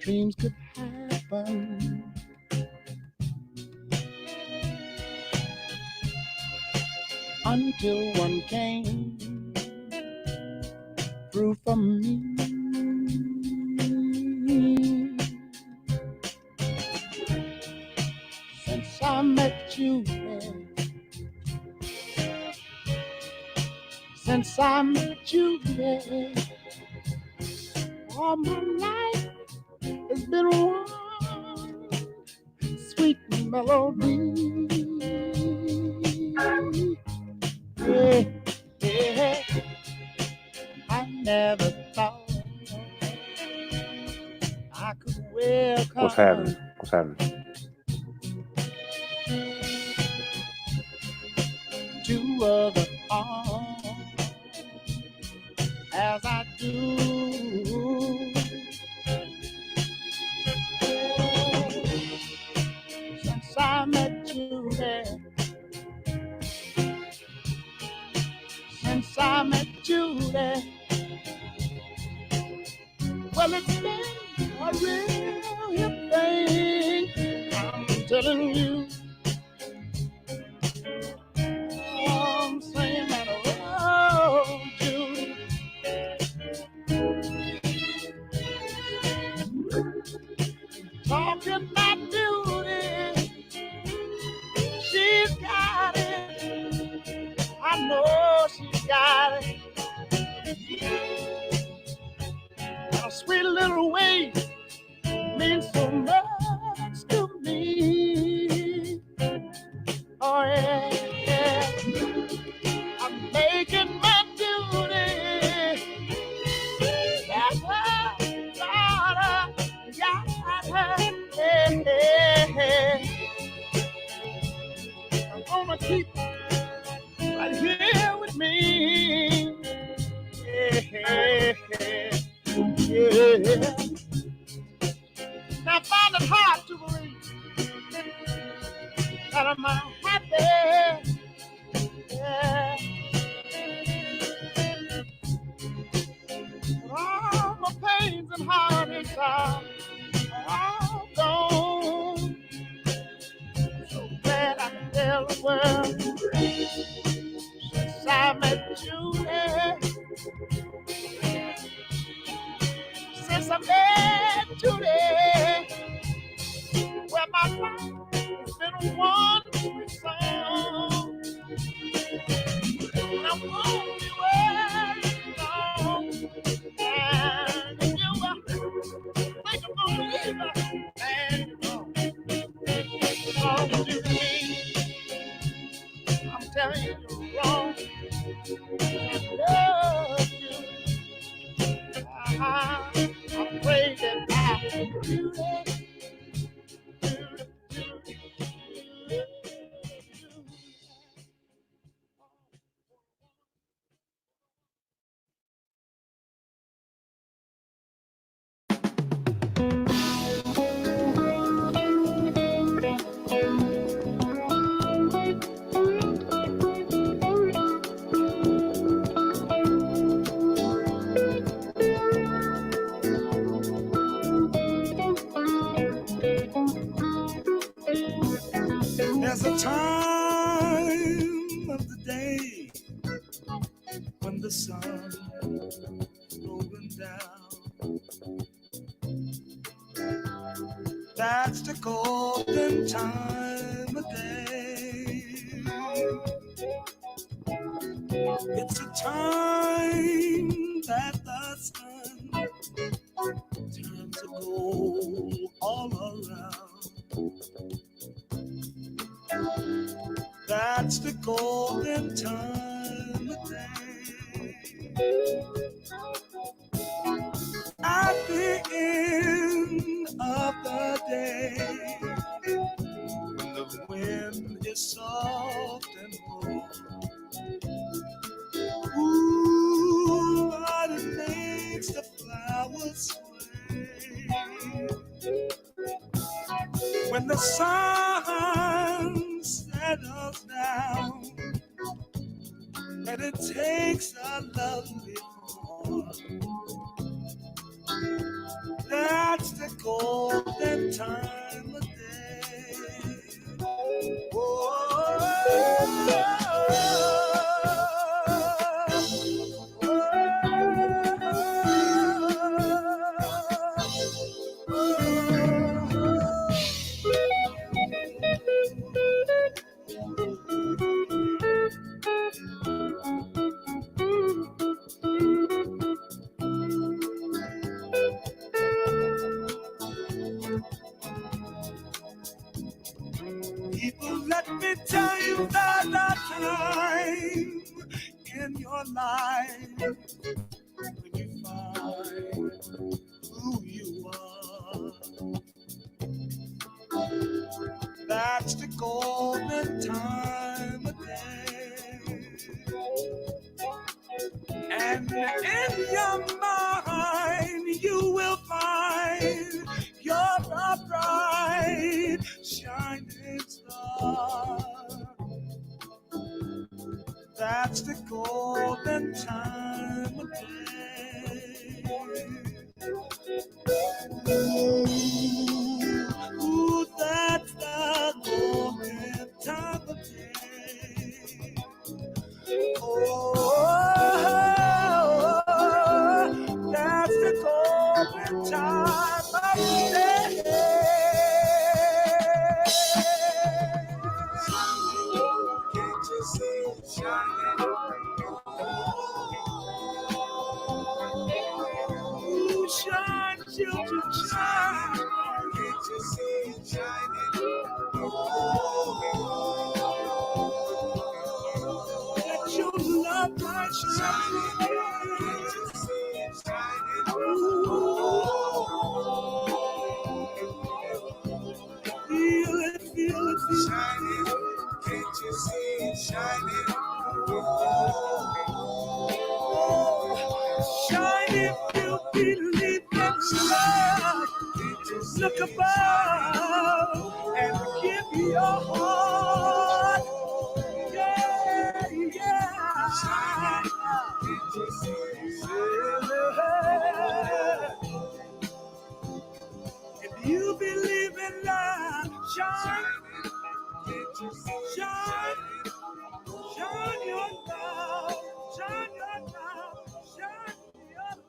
dreams could happen. Until one came through for me. Since I met you, since I met you, all my life has been one sweet melody. Yeah, yeah. I never thought I could welcome. What's happening? What's happening? To other arms as I do. Since I met you there, since I met you there, well, it's been a real hip thing, I'm telling you. I'm saying that, oh, Judy, talking about beauty, she's got it. I know she's got it. A sweet little way means so much to me. Oh yeah, yeah. I'm making my duty. That's her daughter. Got her. Hey, hey, hey. I'm gonna keep right here with me. Yeah, yeah, yeah. Now I find it hard to believe that I'm happy. Yeah. All my pains and heartaches are all gone. So glad I can tell the world since I met you. Yeah. Since I met you there, well, my life has been a wonderful song. And I won't be waiting long. And if you think I'm gonna leave, man, all what you mean, I'm telling you you're wrong. I love you. I pray that I can do that. There's a time of the day when the sun's going down. That's the golden time of day. It's a time that the sun turns to gold all around. That's the golden time of day. At the end of the day, when the wind is soft and warm, ooh, but it makes the flowers sway. When the sun settles down and it takes a lovely form, that's the golden time of day. People, let me tell you that the time in your life when you find who you are, that's the golden time of day. And in your mind you will find you're a bright shining star. That's the golden time of day. Ooh, that's the golden time of day. Oh, that's the golden time of day. Can't you see it shining? Ooh, shine, children, shine. Can't you see it shining? Let your love light shine. Can't you see it shining? Feel it, feel it, shining. Can't you see it shining? Shine if you believe in love. Look above and give your heart. Yeah, yeah. Shine. Can't you see it shining? If you believe in love, shine. Shine, shine your love, shine your love, shine your love.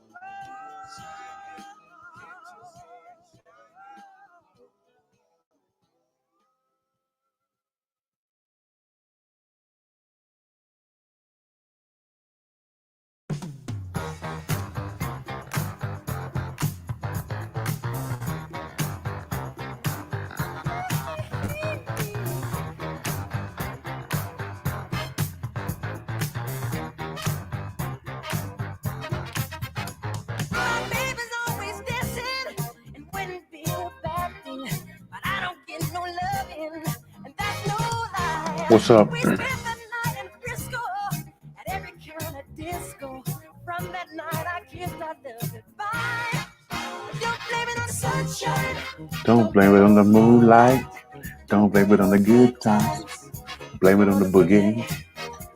What's up? Don't blame it on the moonlight. Don't blame it on the good times. Blame it on the boogie.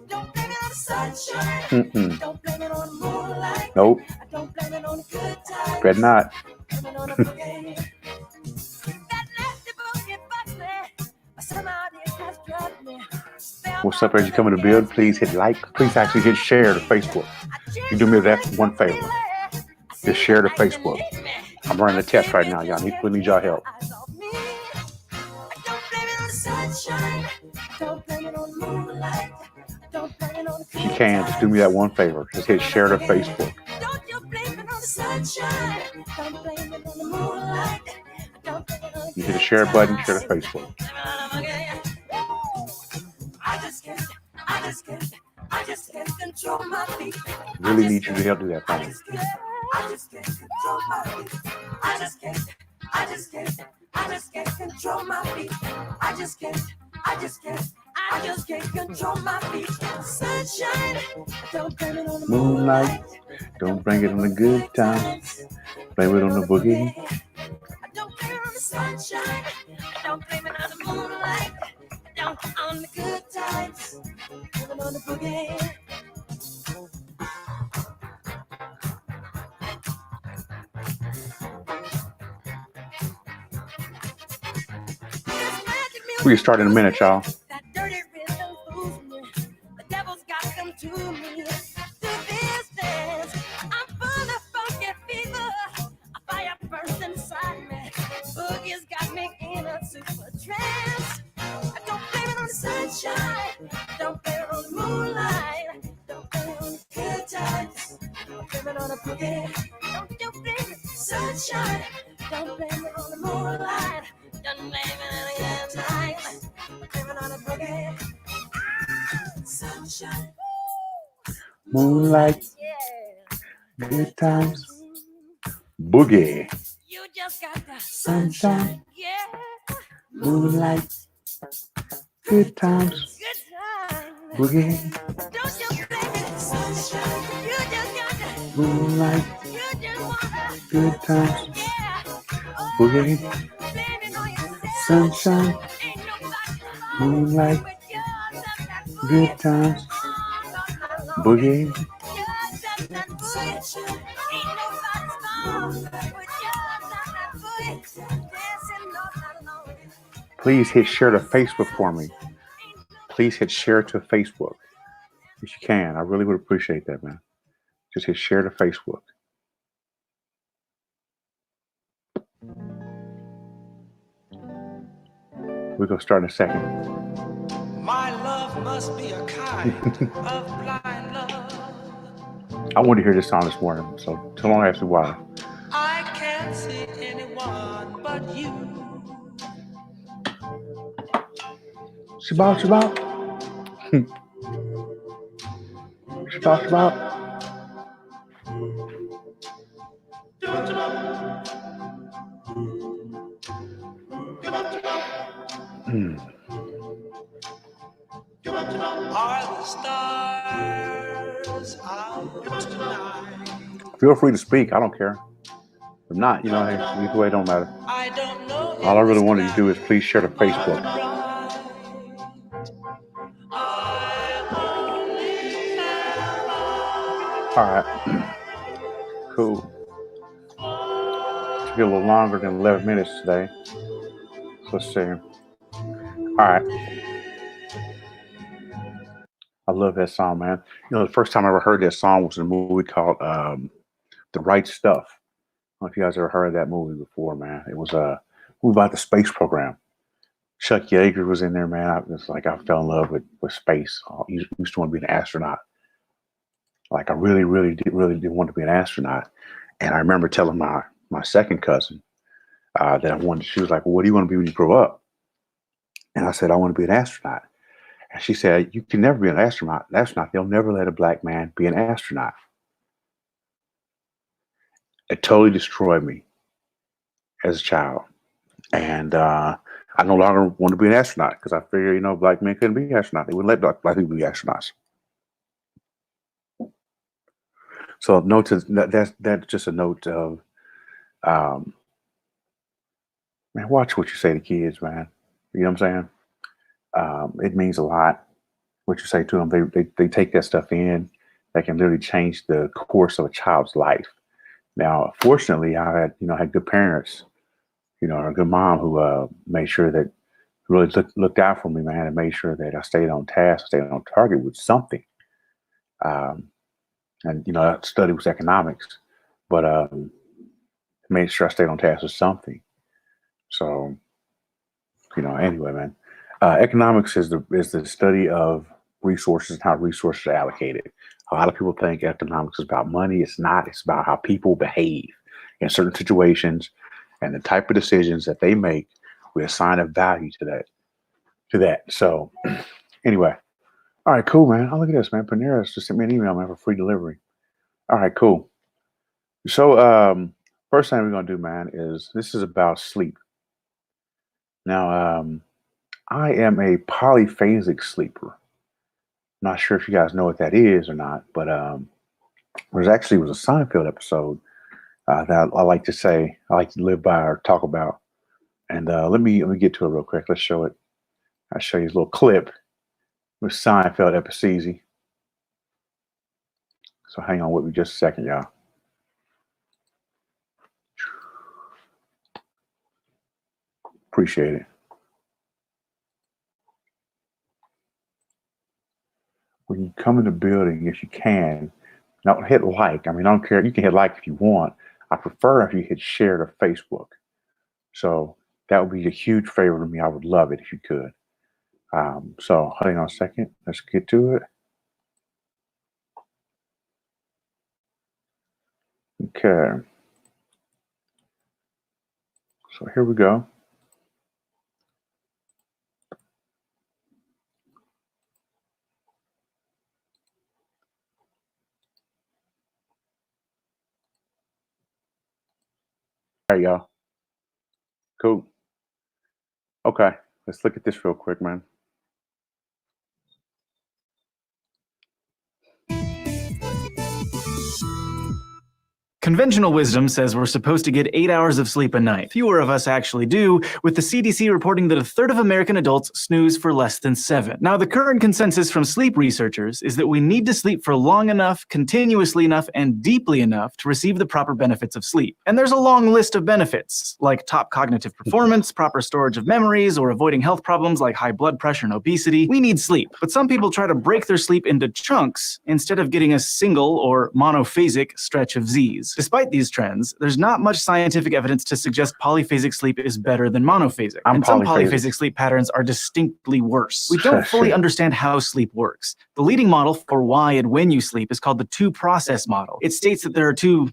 Don't blame it on the sunshine. Don't blame it on the moonlight. Nope. Don't blame it on the good times. Bet not. Blame it on the boogie. That nasty boogie bugs me. Somehow it has drugged me. What's up, as you come in the build, please hit like. Please actually hit share to Facebook. You do me that one favor. Just share to Facebook. I'm running a test right now, y'all. We need y'all help. If you can, just do me that one favor. Just hit share to Facebook. You hit the share button, share to Facebook. I just can't control my feet. Really need you to help do that for me. I just can't control my feet. I just can't control my feet. I just can't control my feet. Sunshine, don't blame it on the Moonlight, don't bring it on the good times. Blame it on the boogie. Don't blame it on the sunshine. Don't blame it on the moonlight. Don't on the good times. Blame it on the boogie. We can start in a minute, y'all. That dirty rhythm fools me. The devil's got them to me. Do this dance. I'm full of funky fever. A fire burns inside me. Boogie's got me in a super trance. I don't blame it on the sunshine. Don't blame it on the moonlight. Don't blame it on the good times. Don't blame it on the boogie. Don't you blame it sunshine. Don't blame it on the moonlight. Don't blame it on the good times. Blame it on the boogie. Sunshine. Moonlight, Yeah. good times, boogie, You just got the sunshine, yeah. moonlight, good times, Good time. boogie, Don't you blame it sunshine. You just got the moonlight, you just wanna good times, yeah. Oh, boogie, blame it on yourself. sunshine, Ain't nobody moonlight, but yours and that good times, boogie. yours and that boogie. Ain't nobody's fault but yours and that boogie. Dancing all night long. Please hit share to Facebook for me. Please hit share to Facebook if you can. I really would appreciate that, man. Just hit share to Facebook. We're gonna start in a second. My love must be a kind of blind love. I wanted to hear this song this morning, so too long ask me why. I can't see anyone but you. Shabbat, Shabbat. Shabbat, Shabbat. Are the stars out tonight? Feel free to speak. I don't care. If not, you know, hey, either way, it don't matter. I don't know. All I really wanted you to do is please share to Facebook. All right. Cool. Took a little longer than 11 minutes today. So let's see. All right. I love that song, man. You know, the first time I ever heard that song was in a movie called The Right Stuff. I don't know if you guys ever heard of that movie before, man. It was a movie about the space program. Chuck Yeager was in there, man. I fell in love with space. I used to want to be an astronaut. Like I really did want to be an astronaut. And I remember telling my second cousin that I wanted. She was like, "Well, what do you want to be when you grow up?" And I said, "I want to be an astronaut." And she said, "You can never be an astronaut. They'll never let a black man be an astronaut." It totally destroyed me as a child. And I no longer want to be an astronaut because I figure, you know, black men couldn't be astronauts. They wouldn't let black people be astronauts. So that's just a note of, man, watch what you say to kids, man. You know what I'm saying? It means a lot what you say to them. They take that stuff in. That can literally change the course of a child's life. Now, fortunately, I had good parents, you know, a good mom who made sure that really looked out for me, man, and made sure that I stayed on task, stayed on target with something. And you know, that study was economics, but made sure I stayed on task with something. So, you know, anyway, man, economics is the study of resources and how resources are allocated. A lot of people think economics is about money. It's not. It's about how people behave in certain situations and the type of decisions that they make. We assign a value to that. So, anyway, all right, cool, man. Oh, look at this, man. Panera's just sent me an email, man, for free delivery. All right, cool. So, first thing we're gonna do, man, this is about sleep. Now, I am a polyphasic sleeper. Not sure if you guys know what that is or not, but there's actually was a Seinfeld episode that I like to live by or talk about. And let me get to it real quick. Let's show it. I'll show you a little clip with Seinfeld episode. So hang on with me just a second, y'all. Appreciate it. come in the building if you can. Now hit like. I mean, I don't care. You can hit like if you want. I prefer if you hit share to Facebook. So that would be a huge favor to me. I would love it if you could. So hang on a second. Let's get to it. Okay. So here we go. All right, y'all. Cool. Okay, let's look at this real quick, man. Conventional wisdom says we're supposed to get 8 hours of sleep a night. Fewer of us actually do, with the CDC reporting that a third of American adults snooze for less than 7. Now, the current consensus from sleep researchers is that we need to sleep for long enough, continuously enough, and deeply enough to receive the proper benefits of sleep. And there's a long list of benefits, like top cognitive performance, proper storage of memories, or avoiding health problems like high blood pressure and obesity. We need sleep, but some people try to break their sleep into chunks instead of getting a single or monophasic stretch of Z's. Despite these trends, there's not much scientific evidence to suggest polyphasic sleep is better than monophasic. And some polyphasic sleep patterns are distinctly worse. We don't fully understand how sleep works. The leading model for why and when you sleep is called the two-process model. It states that there are two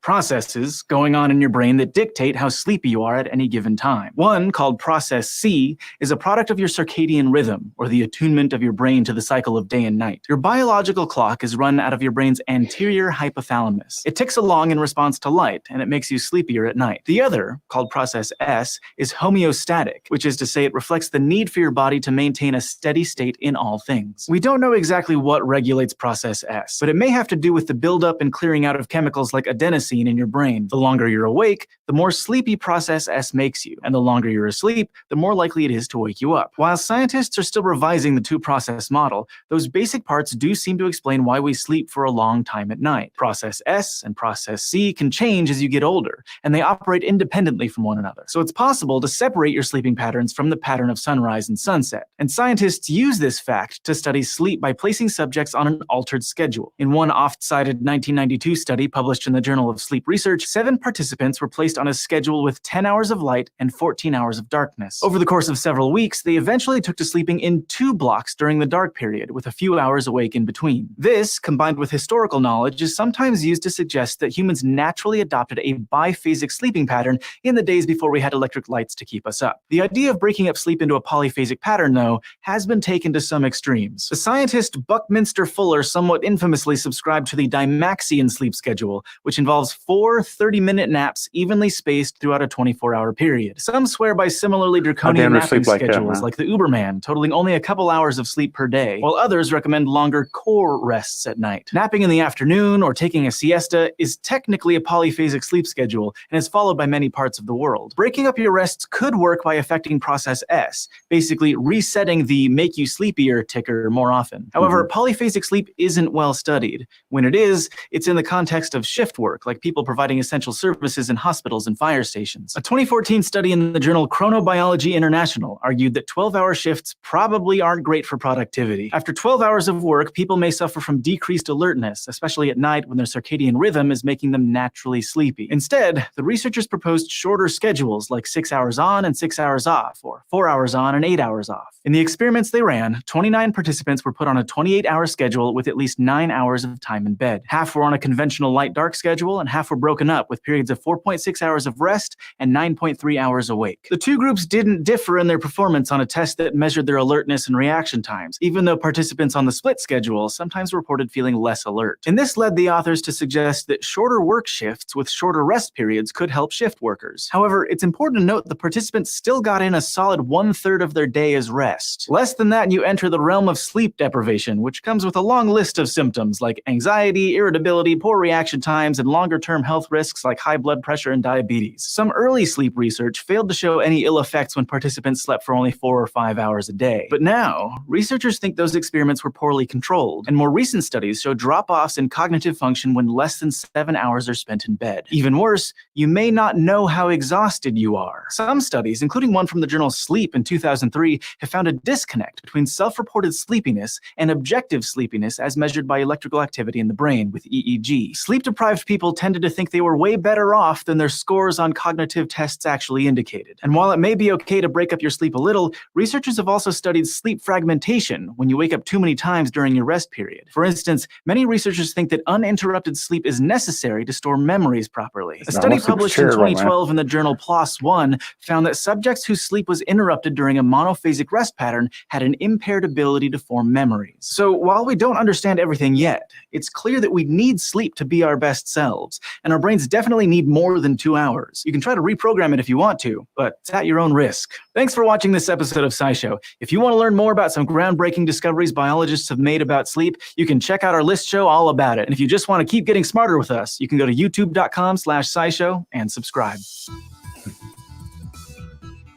processes going on in your brain that dictate how sleepy you are at any given time. One, called process C, is a product of your circadian rhythm, or the attunement of your brain to the cycle of day and night. Your biological clock is run out of your brain's anterior hypothalamus. It ticks along in response to light, and it makes you sleepier at night. The other, called process S, is homeostatic, which is to say it reflects the need for your body to maintain a steady state in all things. We don't know exactly what regulates process S, but it may have to do with the buildup and clearing out of chemicals like adenosine in your brain. The longer you're awake, the more sleepy process S makes you, and the longer you're asleep, the more likely it is to wake you up. While scientists are still revising the two-process model, those basic parts do seem to explain why we sleep for a long time at night. Process S and process C can change as you get older, and they operate independently from one another. So it's possible to separate your sleeping patterns from the pattern of sunrise and sunset. And scientists use this fact to study sleep by placing subjects on an altered schedule. In one oft-cited 1992 study published in the Journal of Sleep Research, 7 participants were placed on a schedule with 10 hours of light and 14 hours of darkness. Over the course of several weeks, they eventually took to sleeping in 2 blocks during the dark period, with a few hours awake in between. This, combined with historical knowledge, is sometimes used to suggest that humans naturally adopted a biphasic sleeping pattern in the days before we had electric lights to keep us up. The idea of breaking up sleep into a polyphasic pattern, though, has been taken to some extremes. The scientist Buckminster Fuller somewhat infamously subscribed to the Dymaxion sleep schedule, which involves 4 30-minute naps evenly spaced throughout a 24-hour period. Some swear by similarly draconian napping schedules like the Uberman, totaling only a couple hours of sleep per day, while others recommend longer core rests at night. Napping in the afternoon or taking a siesta is technically a polyphasic sleep schedule and is followed by many parts of the world. Breaking up your rests could work by affecting process S, basically resetting the make you sleepier ticker more often. However, polyphasic sleep isn't well studied. When it is, it's in the context of shift work, like people providing essential services in hospitals and fire stations. A 2014 study in the journal Chronobiology International argued that 12-hour shifts probably aren't great for productivity. After 12 hours of work, people may suffer from decreased alertness, especially at night when their circadian rhythm is making them naturally sleepy. Instead, the researchers proposed shorter schedules like 6 hours on and 6 hours off, or 4 hours on and 8 hours off. In the experiments they ran, 29 participants were put on a 28-hour schedule with at least 9 hours of time in bed. Half were on a conventional light-dark schedule, and half were broken up with periods of 4.6 hours of rest and 9.3 hours awake. The two groups didn't differ in their performance on a test that measured their alertness and reaction times, even though participants on the split schedule sometimes reported feeling less alert. And this led the authors to suggest that shorter work shifts with shorter rest periods could help shift workers. However, it's important to note the participants still got in a solid 1/3 of their day as rest. Less than that, and you enter the realm of sleep deprivation, which comes with a long list of symptoms like anxiety, irritability, poor reaction times, enzymes and longer-term health risks like high blood pressure and diabetes. Some early sleep research failed to show any ill effects when participants slept for only 4 or 5 hours a day. But now, researchers think those experiments were poorly controlled, and more recent studies show drop-offs in cognitive function when less than 7 hours are spent in bed. Even worse, you may not know how exhausted you are. Some studies, including one from the journal Sleep in 2003, have found a disconnect between self-reported sleepiness and objective sleepiness as measured by electrical activity in the brain with EEG. Sleep-deprived people tended to think they were way better off than their scores on cognitive tests actually indicated. And while it may be okay to break up your sleep a little, researchers have also studied sleep fragmentation when you wake up too many times during your rest period. For instance, many researchers think that uninterrupted sleep is necessary to store memories properly. A study published in 2012 in the journal PLOS One found that subjects whose sleep was interrupted during a monophasic rest pattern had an impaired ability to form memories. So while we don't understand everything yet, it's clear that we need sleep to be our best selves, and our brains definitely need more than 2 hours. You can try to reprogram it if you want to, but it's at your own risk. Thanks for watching this episode of SciShow. If you want to learn more about some groundbreaking discoveries biologists have made about sleep, you can check out our list show all about it. And if you just want to keep getting smarter with us, you can go to youtube.com/SciShow and subscribe.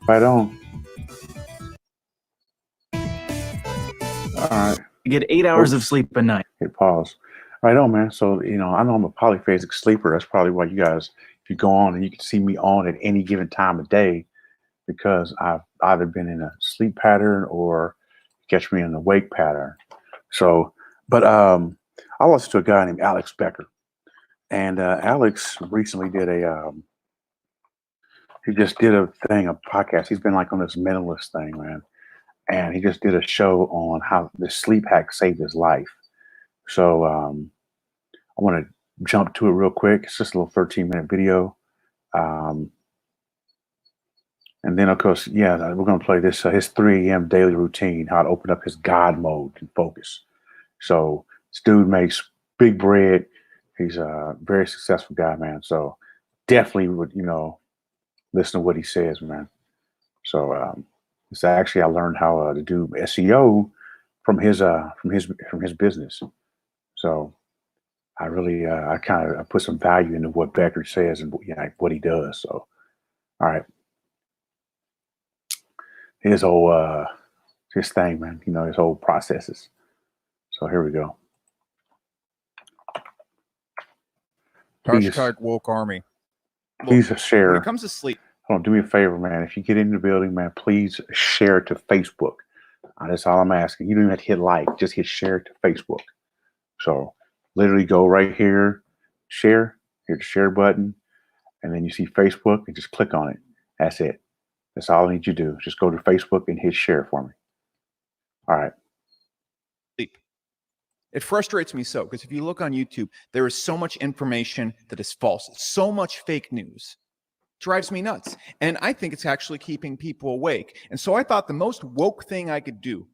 Right on. All right. You get 8 hours of sleep a night. Hit pause. Right on, man. So, I know I'm a polyphasic sleeper. That's probably why you guys, if you go on and you can see me on at any given time of day, because I've either been in a sleep pattern or catch me in a wake pattern. So, but I listened to a guy named Alex Becker, and Alex recently did he just did a podcast. He's been like on this minimalist thing, man. And he just did a show on how the sleep hack saved his life. So I want to jump to it real quick. It's just a little 13-minute video. And then, of course, we're going to play this, his 3 a.m. daily routine, how to open up his God mode and focus. So this dude makes big bread. He's a very successful guy, man. So definitely would, listen to what he says, man. So it's actually, I learned how to do SEO from his business. So I really, I put some value into what Becker says and what he does. So, all right. His whole, his thing, man, his whole processes. So here we go. Hashtag woke army. Please share. When it comes to sleep. Hold on, do me a favor, man. If you get in the building, man, please share it to Facebook. That's all I'm asking. You don't even have to hit like, just hit share to Facebook. So literally go right here, share, hit the share button, and then you see Facebook and just click on it. That's it. That's all I need you to do. Just go to Facebook and hit share for me. All right. Sleep. It frustrates me so, because if you look on YouTube, there is so much information that is false, so much fake news. Drives me nuts. And I think it's actually keeping people awake. And so I thought the most woke thing I could do,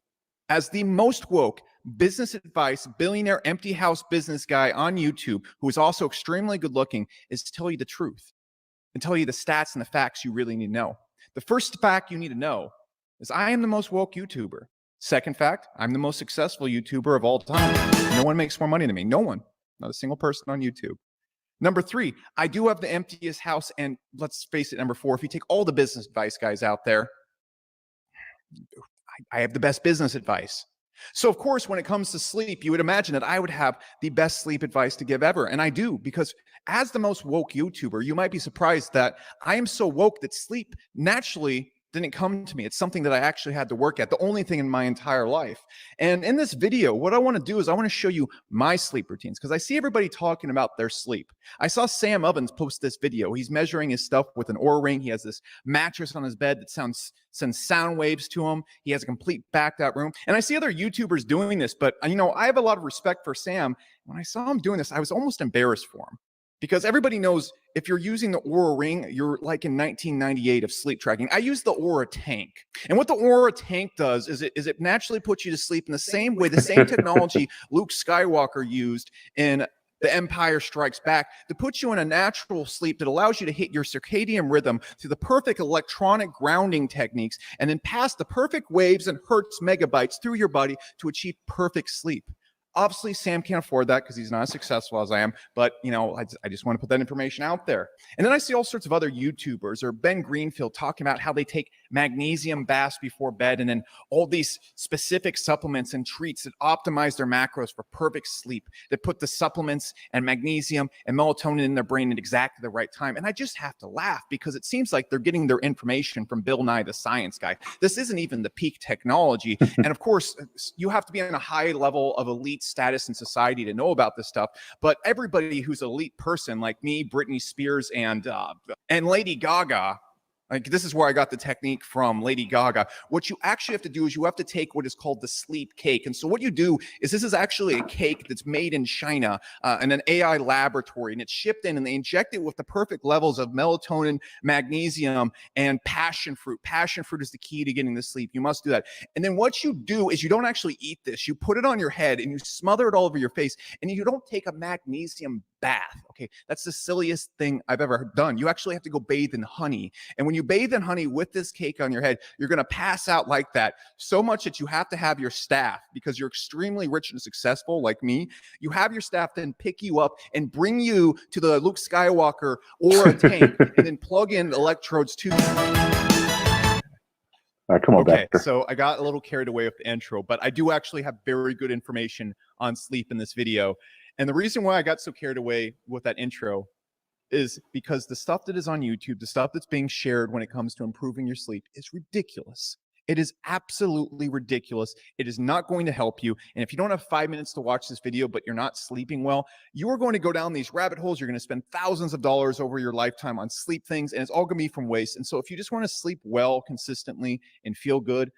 as the most woke business advice, billionaire, empty house business guy on YouTube, who is also extremely good looking, is to tell you the truth and tell you the stats and the facts you really need to know. The first fact you need to know is I am the most woke YouTuber. Second fact, I'm the most successful YouTuber of all time. No one makes more money than me. No one. Not a single person on YouTube. Number 3, I do have the emptiest house. And let's face it, number 4, if you take all the business advice guys out there, I have the best business advice. So of course, when it comes to sleep, you would imagine that I would have the best sleep advice to give ever. And I do, because as the most woke YouTuber, you might be surprised that I am so woke that sleep naturally didn't come to me. It's something that I actually had to work at, the only thing in my entire life. And in this video, what I want to do is I want to show you my sleep routines, because I see everybody talking about their sleep. I saw Sam Ovens post this video. He's measuring his stuff with an Oura Ring. He has this mattress on his bed that sends sound waves to him. He has a complete backed out room. And I see other YouTubers doing this, but I have a lot of respect for Sam. When I saw him doing this, I was almost embarrassed for him. Because everybody knows if you're using the Oura Ring, you're like in 1998 of sleep tracking. I use the Oura Tank. And what the Oura Tank does is it naturally puts you to sleep in the same way, the same technology Luke Skywalker used in The Empire Strikes Back, to put you in a natural sleep that allows you to hit your circadian rhythm through the perfect electronic grounding techniques, and then pass the perfect waves and hertz megabytes through your body to achieve perfect sleep. Obviously, Sam can't afford that because he's not as successful as I am. But, you know, I just want to put that information out there. And then I see all sorts of other YouTubers or Ben Greenfield talking about how they take magnesium baths before bed and then all these specific supplements and treats that optimize their macros for perfect sleep, that put the supplements and magnesium and melatonin in their brain at exactly the right time. And I just have to laugh because it seems like they're getting their information from Bill Nye, the science guy. This isn't even the peak technology. And of course, you have to be on a high level of elite status in society to know about this stuff. But everybody who's an elite person like me, Britney Spears, and Lady Gaga, like this is where I got the technique from Lady Gaga. What you actually have to do is you have to take what is called the sleep cake. And so what you do is this is actually a cake that's made in China in an AI laboratory, and it's shipped in and they inject it with the perfect levels of melatonin, magnesium, and passion fruit. Passion fruit is the key to getting the sleep. You must do that. And then what you do is you don't actually eat this. You put it on your head and you smother it all over your face, and you don't take a magnesium bath. Okay, that's the silliest thing I've ever done. You actually have to go bathe in honey. And when you bathe in honey with this cake on your head, you're going to pass out like that, so much that you have to have your staff, because you're extremely rich and successful like me. You have your staff then pick you up and bring you to the Luke Skywalker or a tank and then plug in electrodes to All right, come on, okay, Baxter. so I got a little carried away with the intro, but I do actually have very good information on sleep in this video. And the reason why I got so carried away with that intro is because the stuff that is on YouTube, the stuff that's being shared when it comes to improving your sleep is ridiculous. It is absolutely ridiculous. It is not going to help you. And if you don't have 5 minutes to watch this video, but you're not sleeping well, you are going to go down these rabbit holes. You're going to spend thousands of dollars over your lifetime on sleep things, and it's all going to be from waste. And so if you just want to sleep well consistently and feel good,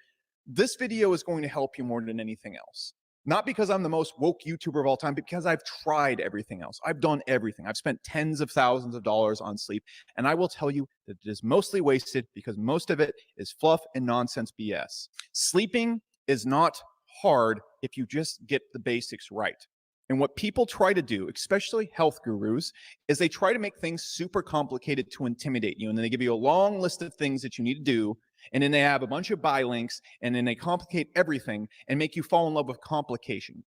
this video is going to help you more than anything else. Not because I'm the most woke YouTuber of all time, but because I've tried everything else. I've done everything. I've spent tens of thousands of dollars on sleep. And I will tell you that it is mostly wasted because most of it is fluff and nonsense BS. Sleeping is not hard if you just get the basics right. And what people try to do, especially health gurus, is they try to make things super complicated to intimidate you. And then they give you a long list of things that you need to do. And then they have a bunch of buy links, and then they complicate everything and make you fall in love with complication.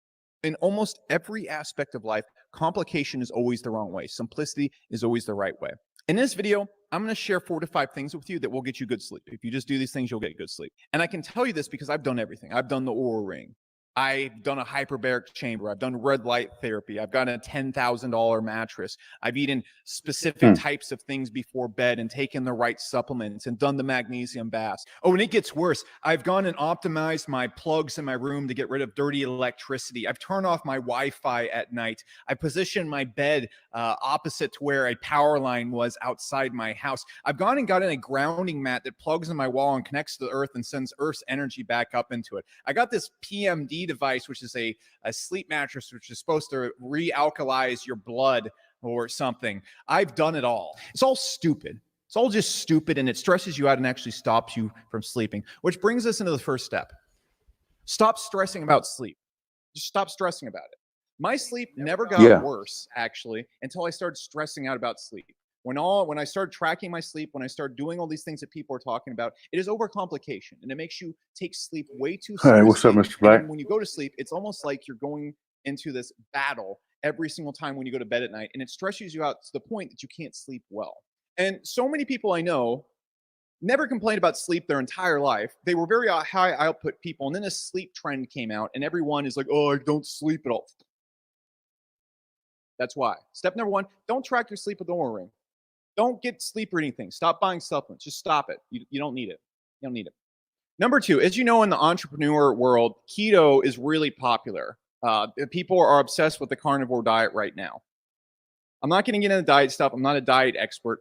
In almost every aspect of life, complication is always the wrong way. Simplicity is always the right way. In this video, I'm going to share 4 to 5 things with you that will get you good sleep. If you just do these things, you'll get good sleep. And I can tell you this because I've done everything. I've done the Oura Ring. I've done a hyperbaric chamber. I've done red light therapy. I've got a $10,000 mattress. I've eaten specific types of things before bed and taken the right supplements and done the magnesium baths. Oh, and it gets worse. I've gone and optimized my plugs in my room to get rid of dirty electricity. I've turned off my Wi-Fi at night. I positioned my bed opposite to where a power line was outside my house. I've gone and gotten a grounding mat that plugs in my wall and connects to the earth and sends Earth's energy back up into it. I got this PMD device, which is a sleep mattress, which is supposed to realkalize your blood or something. I've done it all. It's all stupid. It's all just stupid, and it stresses you out and actually stops you from sleeping, which brings us into the first step. Stop stressing about sleep. Just stop stressing about it. My sleep never got worse, actually, until I started stressing out about sleep. When I started tracking my sleep, when I started doing all these things that people are talking about, it is overcomplication, and it makes you take sleep way too seriously. Hey, what's up, Mr. Black? And when you go to sleep, it's almost like you're going into this battle every single time when you go to bed at night, and it stresses you out to the point that you can't sleep well. And so many people I know never complained about sleep their entire life. They were very high output people, and then a sleep trend came out, and everyone is like, "Oh, I don't sleep at all." That's why. Step number 1: don't track your sleep with the Oura Ring. Don't get sleep or anything. Stop buying supplements. Just stop it. You don't need it. You don't need it. Number 2, as you know, in the entrepreneur world, keto is really popular. People are obsessed with the carnivore diet right now. I'm not going to get into diet stuff. I'm not a diet expert.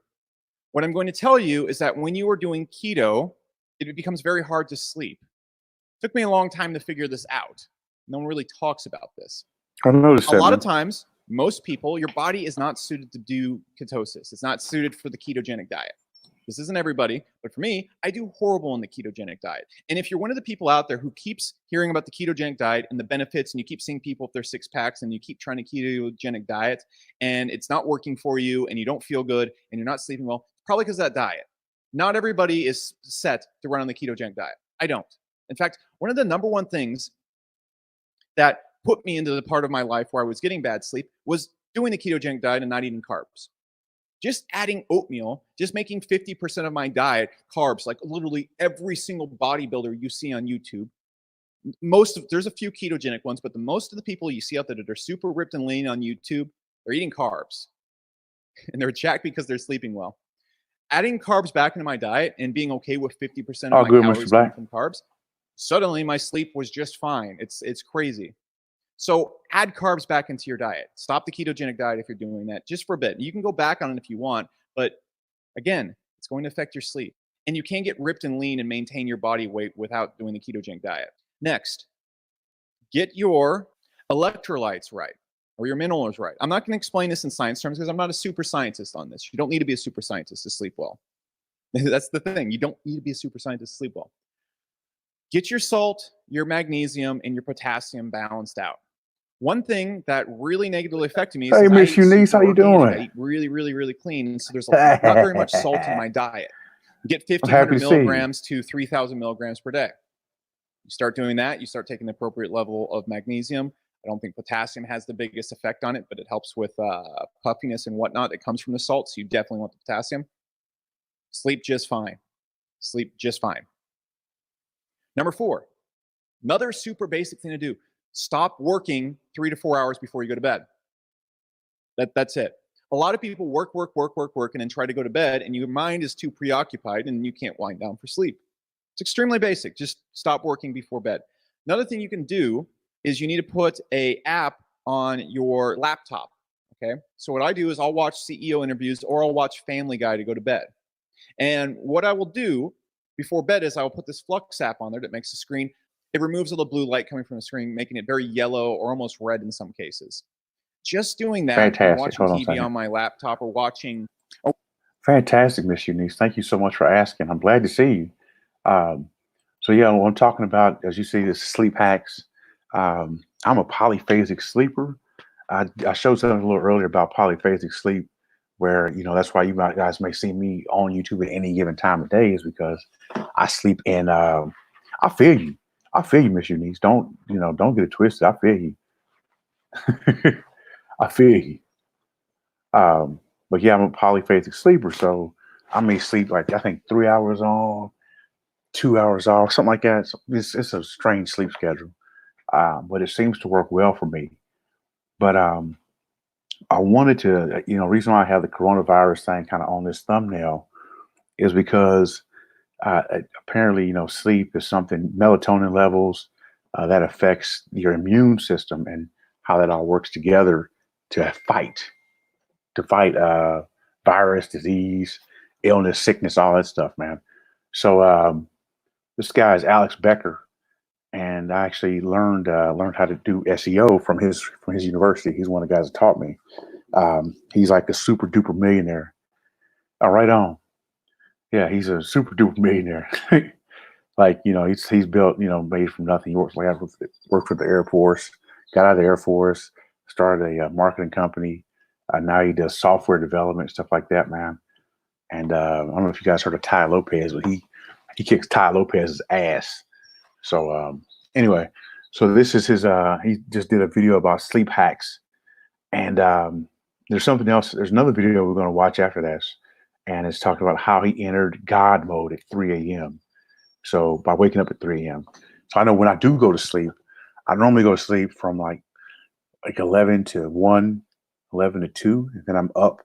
What I'm going to tell you is that when you are doing keto, it becomes very hard to sleep. It took me a long time to figure this out. No one really talks about this. I noticed that. A lot of times, most people, your body is not suited to do ketosis. It's not suited for the ketogenic diet. This isn't everybody, but for me, I do horrible in the ketogenic diet. And if you're one of the people out there who keeps hearing about the ketogenic diet and the benefits, and you keep seeing people with their 6-packs, and you keep trying to ketogenic diet, and it's not working for you, and you don't feel good, and you're not sleeping well, it's probably because of that diet. Not everybody is set to run on the ketogenic diet. I don't. In fact, one of the number 1 things that put me into the part of my life where I was getting bad sleep was doing the ketogenic diet and not eating carbs. Just adding oatmeal, just making 50% of my diet carbs, like literally every single bodybuilder you see on YouTube. There's a few ketogenic ones, but the most of the people you see out there that are super ripped and lean on YouTube, they're eating carbs and they're jacked because they're sleeping well. Adding carbs back into my diet and being okay with 50% of my calories coming from carbs, suddenly my sleep was just fine. It's crazy. So add carbs back into your diet. Stop the ketogenic diet if you're doing that just for a bit. You can go back on it if you want, but again, it's going to affect your sleep. And you can't get ripped and lean and maintain your body weight without doing the ketogenic diet. Next, get your electrolytes right or your minerals right. I'm not going to explain this in science terms because I'm not a super scientist on this. You don't need to be a super scientist to sleep well. That's the thing. You don't need to be a super scientist to sleep well. Get your salt, your magnesium, and your potassium balanced out. One thing that really negatively affected me is hey, Miss Eunice, how you doing? I eat really, really, really clean. So there's not very much salt in my diet. Get 1,500 milligrams to 3,000 milligrams per day. You start doing that, you start taking the appropriate level of magnesium. I don't think potassium has the biggest effect on it, but it helps with puffiness and whatnot that comes from the salt. So you definitely want the potassium. Sleep just fine. Sleep just fine. Number 4, another super basic thing to do. Stop working 3 to 4 hours before you go to bed. That's it. A lot of people work, and then try to go to bed, and your mind is too preoccupied, and you can't wind down for sleep. It's extremely basic. Just stop working before bed. Another thing you can do is you need to put an app on your laptop. Okay. So what I do is I'll watch CEO interviews or I'll watch Family Guy to go to bed. And what I will do before bed is I will put this Flux app on there that makes the screen. It removes all the blue light coming from the screen, making it very yellow or almost red in some cases. Just doing that, Fantastic. Watching TV on my laptop or watching. Fantastic, Miss Eunice. Thank you so much for asking. I'm glad to see you. So yeah, what I'm talking about, as you see, this sleep hacks. I'm a polyphasic sleeper. I showed something a little earlier about polyphasic sleep, where that's why you guys may see me on YouTube at any given time of day, is because I sleep in. I feel you. I feel you, Miss Eunice. Don't get it twisted. I feel you. I feel you. But yeah, I'm a polyphasic sleeper, so I may sleep like I think 3 hours on, 2 hours off, something like that. It's a strange sleep schedule, but it seems to work well for me. But I wanted to, reason why I have the coronavirus thing kind of on this thumbnail is because apparently, sleep is something, melatonin levels, that affects your immune system and how that all works together to fight virus, disease, illness, sickness, all that stuff, man. So this guy is Alex Becker, and I actually learned how to do SEO from his university. He's one of the guys that taught me. He's like a super duper millionaire. Right on. Yeah, he's a super duper millionaire. Like, he's built, made from nothing. He worked for the Air Force, got out of the Air Force, started a marketing company. Now he does software development, stuff like that, man. And I don't know if you guys heard of Tai Lopez, but he kicks Tai Lopez's ass. So anyway, so this is his, he just did a video about sleep hacks. And there's something else. There's another video we're going to watch after this. And it's talking about how he entered God mode at 3 a.m. So by waking up at 3 a.m. So I know when I do go to sleep, I normally go to sleep from like 11 to 1, 11 to 2. And then I'm up,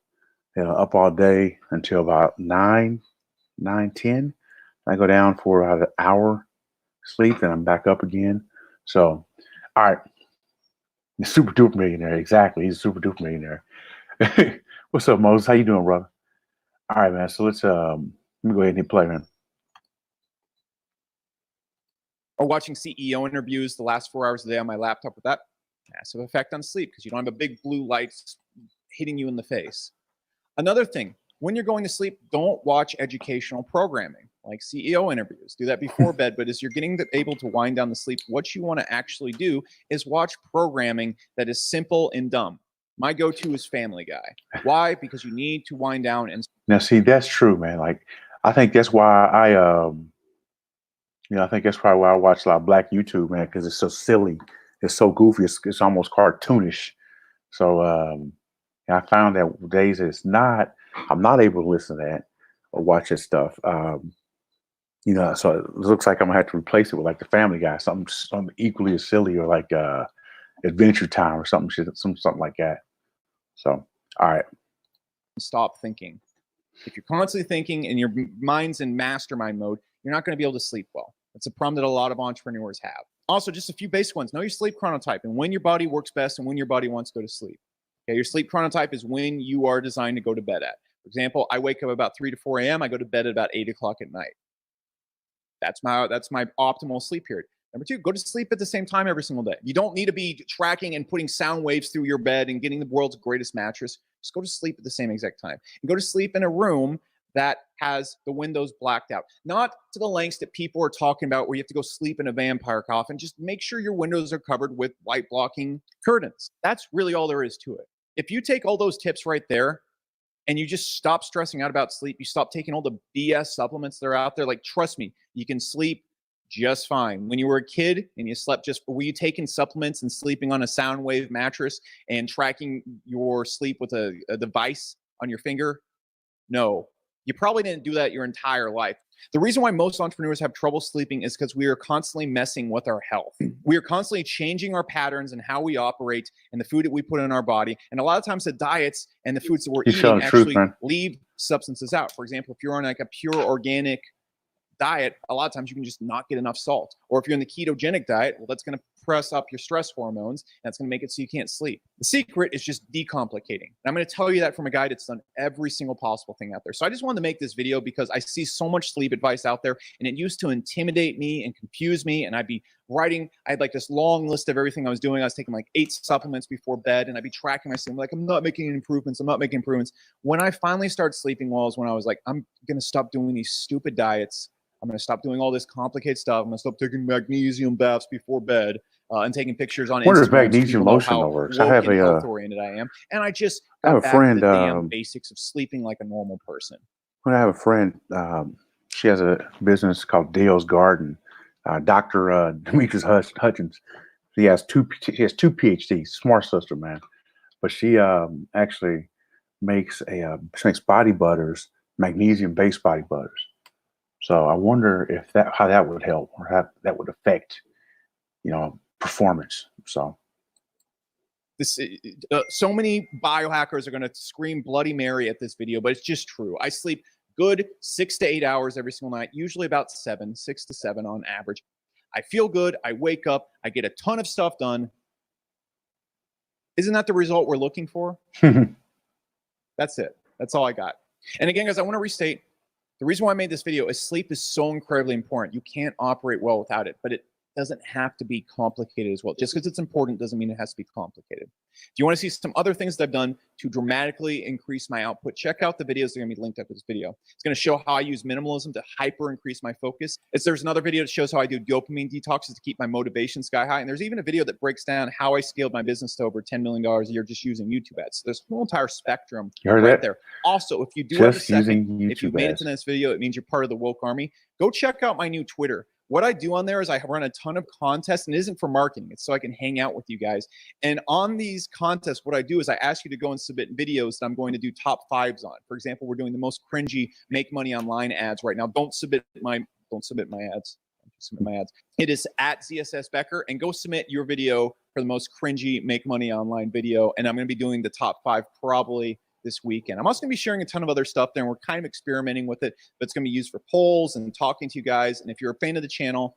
up all day until about 9, 10. I go down for about an hour sleep, and I'm back up again. So, all right. The super duper millionaire. Exactly. He's a super duper millionaire. What's up, Moses? How you doing, brother? All right, man. So let me go ahead and hit play, man. Or watching CEO interviews the last 4 hours a day on my laptop with that massive effect on sleep because you don't have a big blue light hitting you in the face. Another thing, when you're going to sleep, don't watch educational programming like CEO interviews. Do that before bed. But as you're getting able to wind down the sleep, what you want to actually do is watch programming that is simple and dumb. My go-to is Family Guy. Why? Because you need to wind down and. Now, see, that's true, man. Like, I think that's why I think that's probably why I watch a lot of black YouTube, man, because it's so silly. it's so goofy. It's almost cartoonish. So I found that days that I'm not able to listen to that or watch that stuff. So it looks like I'm gonna have to replace it with like the Family Guy, something equally as silly, or like Adventure Time or something like that. So, all right. Stop thinking. If you're constantly thinking and your mind's in mastermind mode, you're not going to be able to sleep well. That's a problem that a lot of entrepreneurs have. Also, just a few basic ones. Know your sleep chronotype and when your body works best and when your body wants to go to sleep. Okay, your sleep chronotype is when you are designed to go to bed at. For example, I wake up about 3 to 4 a.m. I go to bed at about 8 o'clock at night. That's my optimal sleep period. Number 2, go to sleep at the same time every single day. You don't need to be tracking and putting sound waves through your bed and getting the world's greatest mattress. Just go to sleep at the same exact time. And go to sleep in a room that has the windows blacked out. Not to the lengths that people are talking about where you have to go sleep in a vampire coffin. Just make sure your windows are covered with light blocking curtains. That's really all there is to it. If you take all those tips right there and you just stop stressing out about sleep, you stop taking all the BS supplements that are out there, like, trust me, you can sleep just fine. When you were a kid and you slept were you taking supplements and sleeping on a sound wave mattress and tracking your sleep with a device on your finger? No, you probably didn't do that your entire life. The reason why most entrepreneurs have trouble sleeping is because we are constantly messing with our health. We are constantly changing our patterns and how we operate and the food that we put in our body. And a lot of times the diets and the foods that we're eating actually leave substances out. For example, if you're on like a pure organic diet, a lot of times you can just not get enough salt. Or if you're in the ketogenic diet, well, that's going to press up your stress hormones. And that's going to make it so you can't sleep. The secret is just decomplicating. And I'm going to tell you that from a guy that's done every single possible thing out there. So I just wanted to make this video because I see so much sleep advice out there, and it used to intimidate me and confuse me. And I'd be writing, I had like this long list of everything I was doing. I was taking like 8 supplements before bed, and I'd be tracking my sleep. Like, I'm not making improvements. I'm not making improvements. When I finally started sleeping well is when I was like, I'm going to stop doing these stupid diets. I'm going to stop doing all this complicated stuff. I'm going to stop taking magnesium baths before bed and taking pictures on Instagram. Magnesium lotion works. I have health-oriented I am. And I just got back to the damn basics of sleeping like a normal person. When I have a friend, she has a business called Dale's Garden. Dr. Demetrius Hutchins. She has two PhDs. Smart sister, man. But she actually makes body butters, magnesium-based body butters. So I wonder if how that would help, or how that would affect, performance. So so many biohackers are going to scream Bloody Mary at this video, but it's just true. I sleep good 6 to 8 hours every single night, usually about 6 to 7 on average. I feel good. I wake up. I get a ton of stuff done. Isn't that the result we're looking for? That's it. That's all I got. And again, guys, I want to restate, the reason why I made this video is sleep is so incredibly important. You can't operate well without it, but it doesn't have to be complicated as well. Just because it's important doesn't mean it has to be complicated. If you want to see some other things that I've done to dramatically increase my output, check out the videos that are going to be linked up to this video. It's going to show how I use minimalism to hyper increase my focus. There's another video that shows how I do dopamine detoxes to keep my motivation sky high. And there's even a video that breaks down how I scaled my business to over $10 million a year just using YouTube ads. So there's a whole entire spectrum right there. Also, if you do have a second, if you made it to this video, it means you're part of the woke army. Go check out my new Twitter. What I do on there is I run a ton of contests, and it isn't for marketing. It's so I can hang out with you guys. And on these contests, what I do is I ask you to go and submit videos that I'm going to do top 5s on. For example, we're doing the most cringy make money online ads right now. Don't submit my ads. Submit my ads. It is at ZSS Becker, and go submit your video for the most cringy make money online video. And I'm going to be doing the top 5 probably this weekend. I'm also going to be sharing a ton of other stuff there, and we're kind of experimenting with it, but it's going to be used for polls and talking to you guys. And if you're a fan of the channel,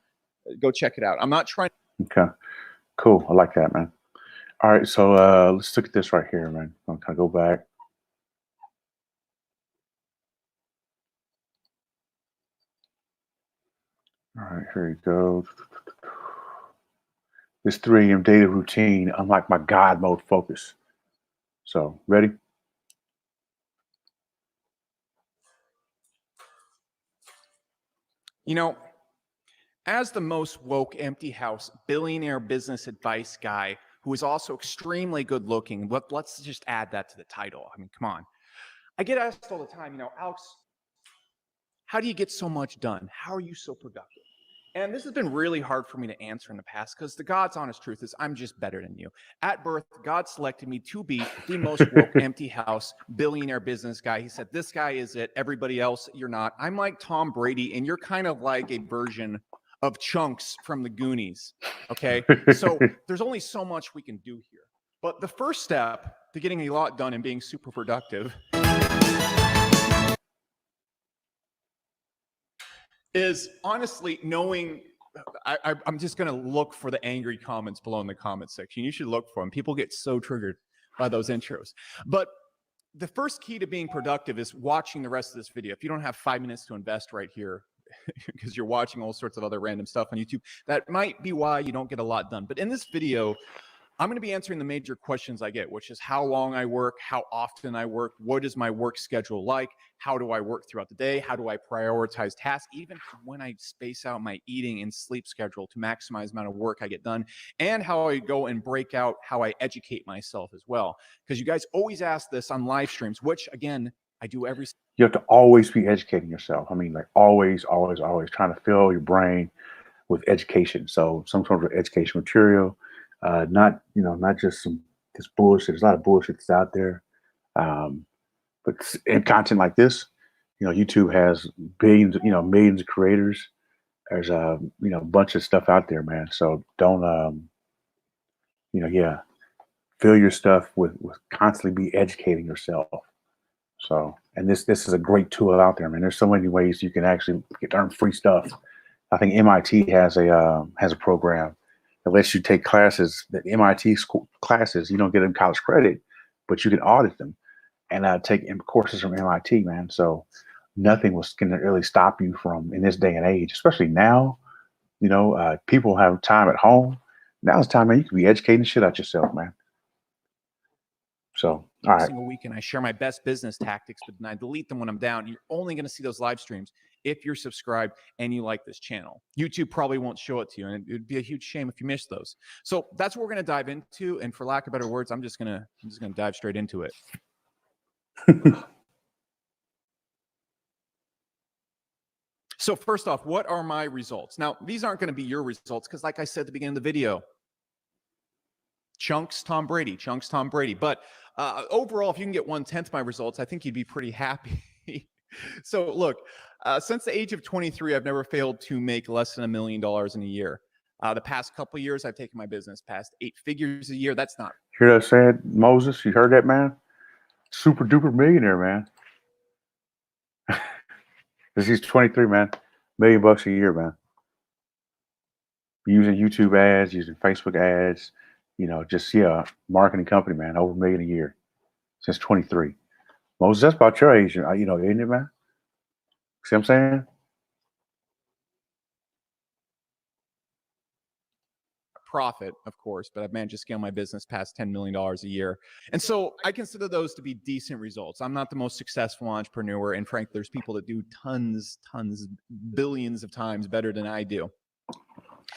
go check it out. I'm not trying. Okay, cool. I like that, man. All right, so let's look at this right here, man. I'm going to go back. All right, here you go. This 3 a.m. daily routine, unlike my God mode focus. So, ready? You know, as the most woke empty house billionaire business advice guy who is also extremely good looking, let's just add that to the title. I mean, come on. I get asked all the time, Alex, how do you get so much done? How are you so productive? And this has been really hard for me to answer in the past because the God's honest truth is I'm just better than you. At birth, God selected me to be the most woke, empty house, billionaire business guy. He said, this guy is it. Everybody else, you're not. I'm like Tom Brady, and you're kind of like a version of Chunks from the Goonies. Okay. So there's only so much we can do here. But the first step to getting a lot done and being super productive is honestly knowing. I'm just going to look for the angry comments below in the comment section. You should look for them. People get so triggered by those intros. But the first key to being productive is watching the rest of this video. If you don't have 5 minutes to invest right here, because you're watching all sorts of other random stuff on YouTube, that might be why you don't get a lot done. But in this video, I'm going to be answering the major questions I get, which is how long I work, how often I work, what is my work schedule like, how do I work throughout the day, how do I prioritize tasks, even when I space out my eating and sleep schedule to maximize the amount of work I get done, and how I go and break out how I educate myself as well. Because you guys always ask this on live streams, which again, I do every. You have to always be educating yourself. I mean, like always trying to fill your brain with education. So some sort of education material. Not just this bullshit. There's a lot of bullshit that's out there. But in content like this, YouTube has billions, millions of creators. There's a bunch of stuff out there, man. So don't, fill your stuff with constantly be educating yourself. So, and this is a great tool out there, man. There's so many ways you can actually earn free stuff. I think MIT has a program that lets you take classes that MIT classes. You don't get them college credit, but you can audit them and take courses from MIT, man. So nothing can really stop you from, in this day and age, especially now, people have time at home. Now's the time, man, you can be educating the shit out yourself, man. So, all right. Single weekend, I share my best business tactics, but then I delete them when I'm down. You're only going to see those live streams if you're subscribed and you like this channel. YouTube probably won't show it to you, and it'd be a huge shame if you miss those. So that's what we're going to dive into. And for lack of better words, I'm just going to dive straight into it. So first off, what are my results? Now, these aren't going to be your results because, like I said at the beginning of the video, Chunks Tom Brady. But overall, if you can get 1/10 my results, I think you'd be pretty happy. So look, since the age of 23, I've never failed to make less than $1 million in a year. The past couple of years, I've taken my business past 8 figures a year. That's not. Hear that said, Moses? You heard that, man? Super duper millionaire, man. Because he's 23, man. $1 million a year, man. Using YouTube ads, using Facebook ads, marketing company, man. Over $1 million a year since 23. Moses, that's about your age, isn't it, man? See what I'm saying? Profit, of course, but I've managed to scale my business past $10 million a year. And so I consider those to be decent results. I'm not the most successful entrepreneur. And frankly, there's people that do tons, billions of times better than I do.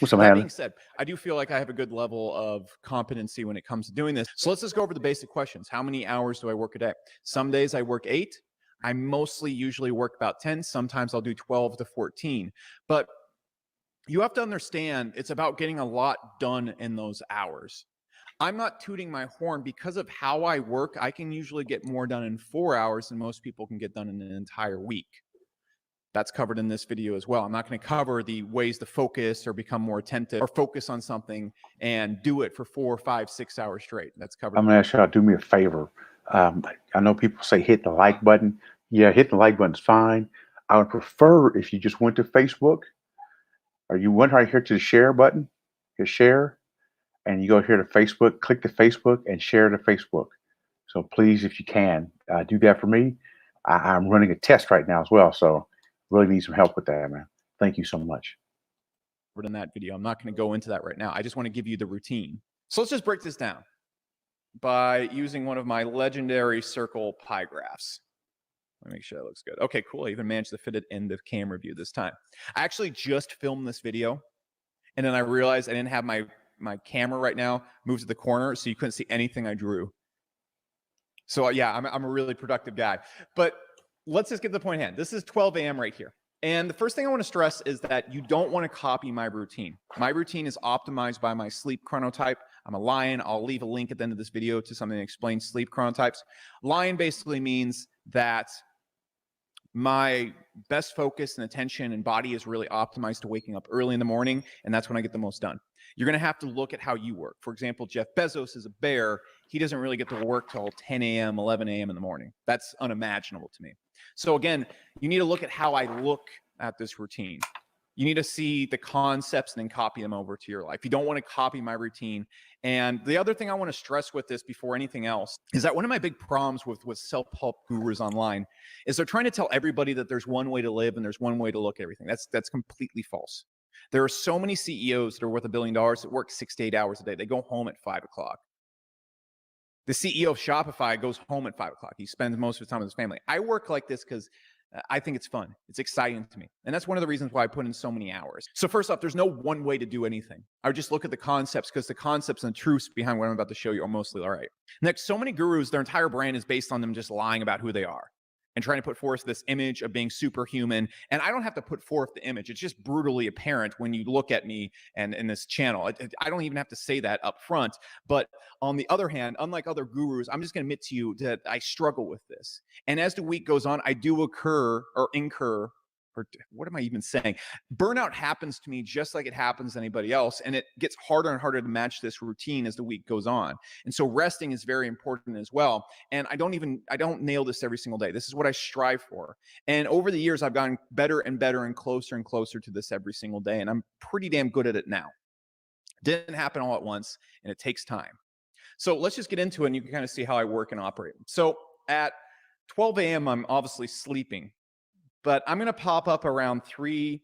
That being said, I do feel like I have a good level of competency when it comes to doing this. So let's just go over the basic questions. How many hours do I work a day? Some days I work 8. I usually work about 10. Sometimes I'll do 12 to 14. But you have to understand it's about getting a lot done in those hours. I'm not tooting my horn. Because of how I work, I can usually get more done in 4 hours than most people can get done in an entire week. That's covered in this video as well. I'm not going to cover the ways to focus or become more attentive or focus on something and do it for 4, 5, 6 hours straight. That's covered. I'm going to ask y'all to do me a favor. I know people say hit the like button. Yeah, hit the like button is fine. I would prefer if you just went to Facebook, or you went right here to the share button, hit share, and you go here to Facebook, click the Facebook and share to Facebook. So please, if you can, do that for me. I'm running a test right now as well. So really need some help with that, man. Thank you so much. In that video, I'm not going to go into that right now. I just want to give you the routine. So let's just break this down by using one of my legendary circle pie graphs. Let me make sure that looks good. Okay, cool. I even managed to fit it in the camera view this time. I actually just filmed this video, and then I realized I didn't have my camera right now moved to the corner, so you couldn't see anything I drew. So yeah, I'm a really productive guy. But let's just get to the point at hand. This is 12 a.m. right here. And the first thing I want to stress is that you don't want to copy my routine. My routine is optimized by my sleep chronotype. I'm a lion. I'll leave a link at the end of this video to something that explains sleep chronotypes. Lion basically means that my best focus and attention and body is really optimized to waking up early in the morning, and that's when I get the most done. You're going to have to look at how you work. For example, Jeff Bezos is a bear. He doesn't really get to work till 10 a.m., 11 a.m. in the morning. That's unimaginable to me. So again, you need to look at how I look at this routine. You need to see the concepts and then copy them over to your life. You don't want to copy my routine. And the other thing I want to stress with this before anything else is that one of my big problems with self-help gurus online is they're trying to tell everybody that there's one way to live and there's one way to look at everything. That's completely false. There are so many CEOs that are worth $1 billion that work 6 to 8 hours a day. They go home at 5 o'clock. The CEO of Shopify goes home at 5 o'clock. He spends most of his time with his family. I work like this because I think it's fun. It's exciting to me. And that's one of the reasons why I put in so many hours. So first off, there's no one way to do anything. I would just look at the concepts because the concepts and the truths behind what I'm about to show you are mostly all right. Next, so many gurus, their entire brand is based on them just lying about who they are and trying to put forth this image of being superhuman. And I don't have to put forth the image. It's just brutally apparent when you look at me and in this channel. I don't even have to say that up front. But on the other hand, unlike other gurus, I'm just going to admit to you that I struggle with this. And as the week goes on, I do incur, or what am I even saying? Burnout happens to me just like it happens to anybody else. And it gets harder and harder to match this routine as the week goes on. And so resting is very important as well. And I don't nail this every single day. This is what I strive for. And over the years, I've gotten better and better and closer to this every single day. And I'm pretty damn good at it now. It didn't happen all at once, and it takes time. So let's just get into it and you can kind of see how I work and operate. So at 12 a.m., I'm obviously sleeping. But I'm going to pop up around 3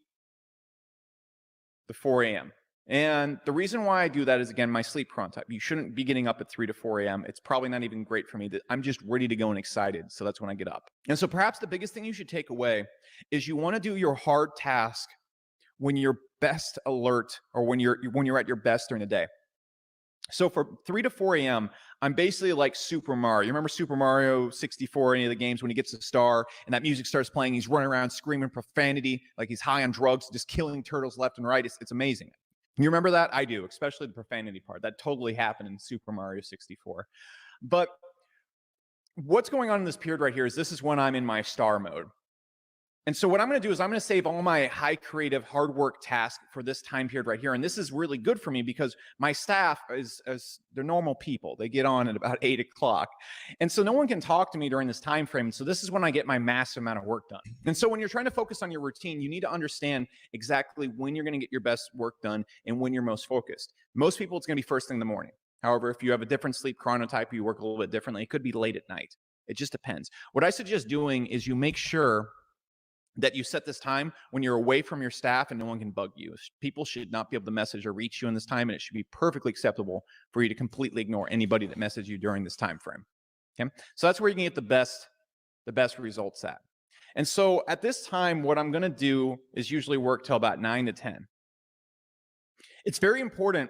to 4 a.m. And the reason why I do that is, again, my sleep chronotype. You shouldn't be getting up at 3 to 4 a.m. It's probably not even great for me. I'm just ready to go and excited. So that's when I get up. And so perhaps the biggest thing you should take away is you want to do your hard task when you're best alert or when you're at your best during the day. So for 3 to 4 a.m., I'm basically like Super Mario. You remember Super Mario 64, any of the games when he gets a star and that music starts playing, he's running around screaming profanity like he's high on drugs, just killing turtles left and right. It's amazing. You remember that? I do, especially the profanity part. That totally happened in Super Mario 64. But what's going on in this period right here is this is when I'm in my star mode. And so what I'm going to do is I'm going to save all my high creative hard work tasks for this time period right here. And this is really good for me because my staff they're normal people. They get on at about 8 o'clock. And so no one can talk to me during this time frame. So this is when I get my massive amount of work done. And so when you're trying to focus on your routine, you need to understand exactly when you're going to get your best work done and when you're most focused. Most people, it's going to be first thing in the morning. However, if you have a different sleep chronotype, you work a little bit differently. It could be late at night. It just depends. What I suggest doing is you make sure that you set this time when you're away from your staff and no one can bug you. People should not be able to message or reach you in this time, and it should be perfectly acceptable for you to completely ignore anybody that messages you during this time frame. Okay, so that's where you can get the best results at. And so at this time, what I'm going to do is usually work till about 9 to 10. It's very important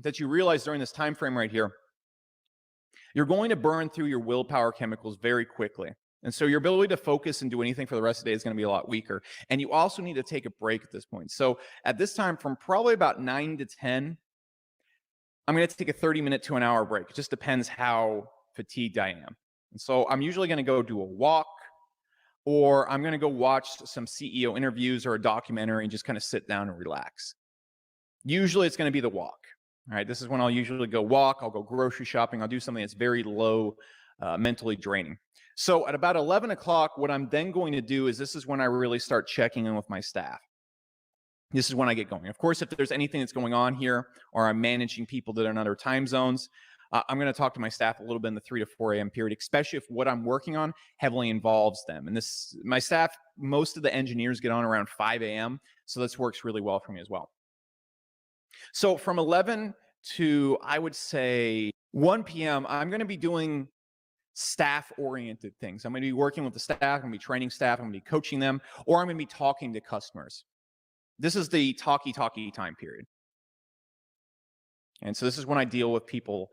that you realize during this time frame right here, you're going to burn through your willpower chemicals very quickly. And so your ability to focus and do anything for the rest of the day is going to be a lot weaker. And you also need to take a break at this point. So at this time, from probably about 9 to 10, I'm going to take a 30-minute to an hour break. It just depends how fatigued I am. And so I'm usually going to go do a walk, or I'm going to go watch some CEO interviews or a documentary and just kind of sit down and relax. Usually it's going to be the walk. All right, this is when I'll usually go walk. I'll go grocery shopping. I'll do something that's very low mentally draining. So at about 11 o'clock, what I'm then going to do is this is when I really start checking in with my staff. This is when I get going. Of course, if there's anything that's going on here or I'm managing people that are in other time zones, I'm going to talk to my staff a little bit in the 3 to 4 a.m. period, especially if what I'm working on heavily involves them. And my staff, most of the engineers get on around 5 a.m., so this works really well for me as well. So from 11 to, I would say, 1 p.m., I'm going to be doing staff-oriented things. I'm going to be working with the staff. I'm going to be training staff. I'm going to be coaching them, or I'm going to be talking to customers. This is the talky time period. And so this is when I deal with people,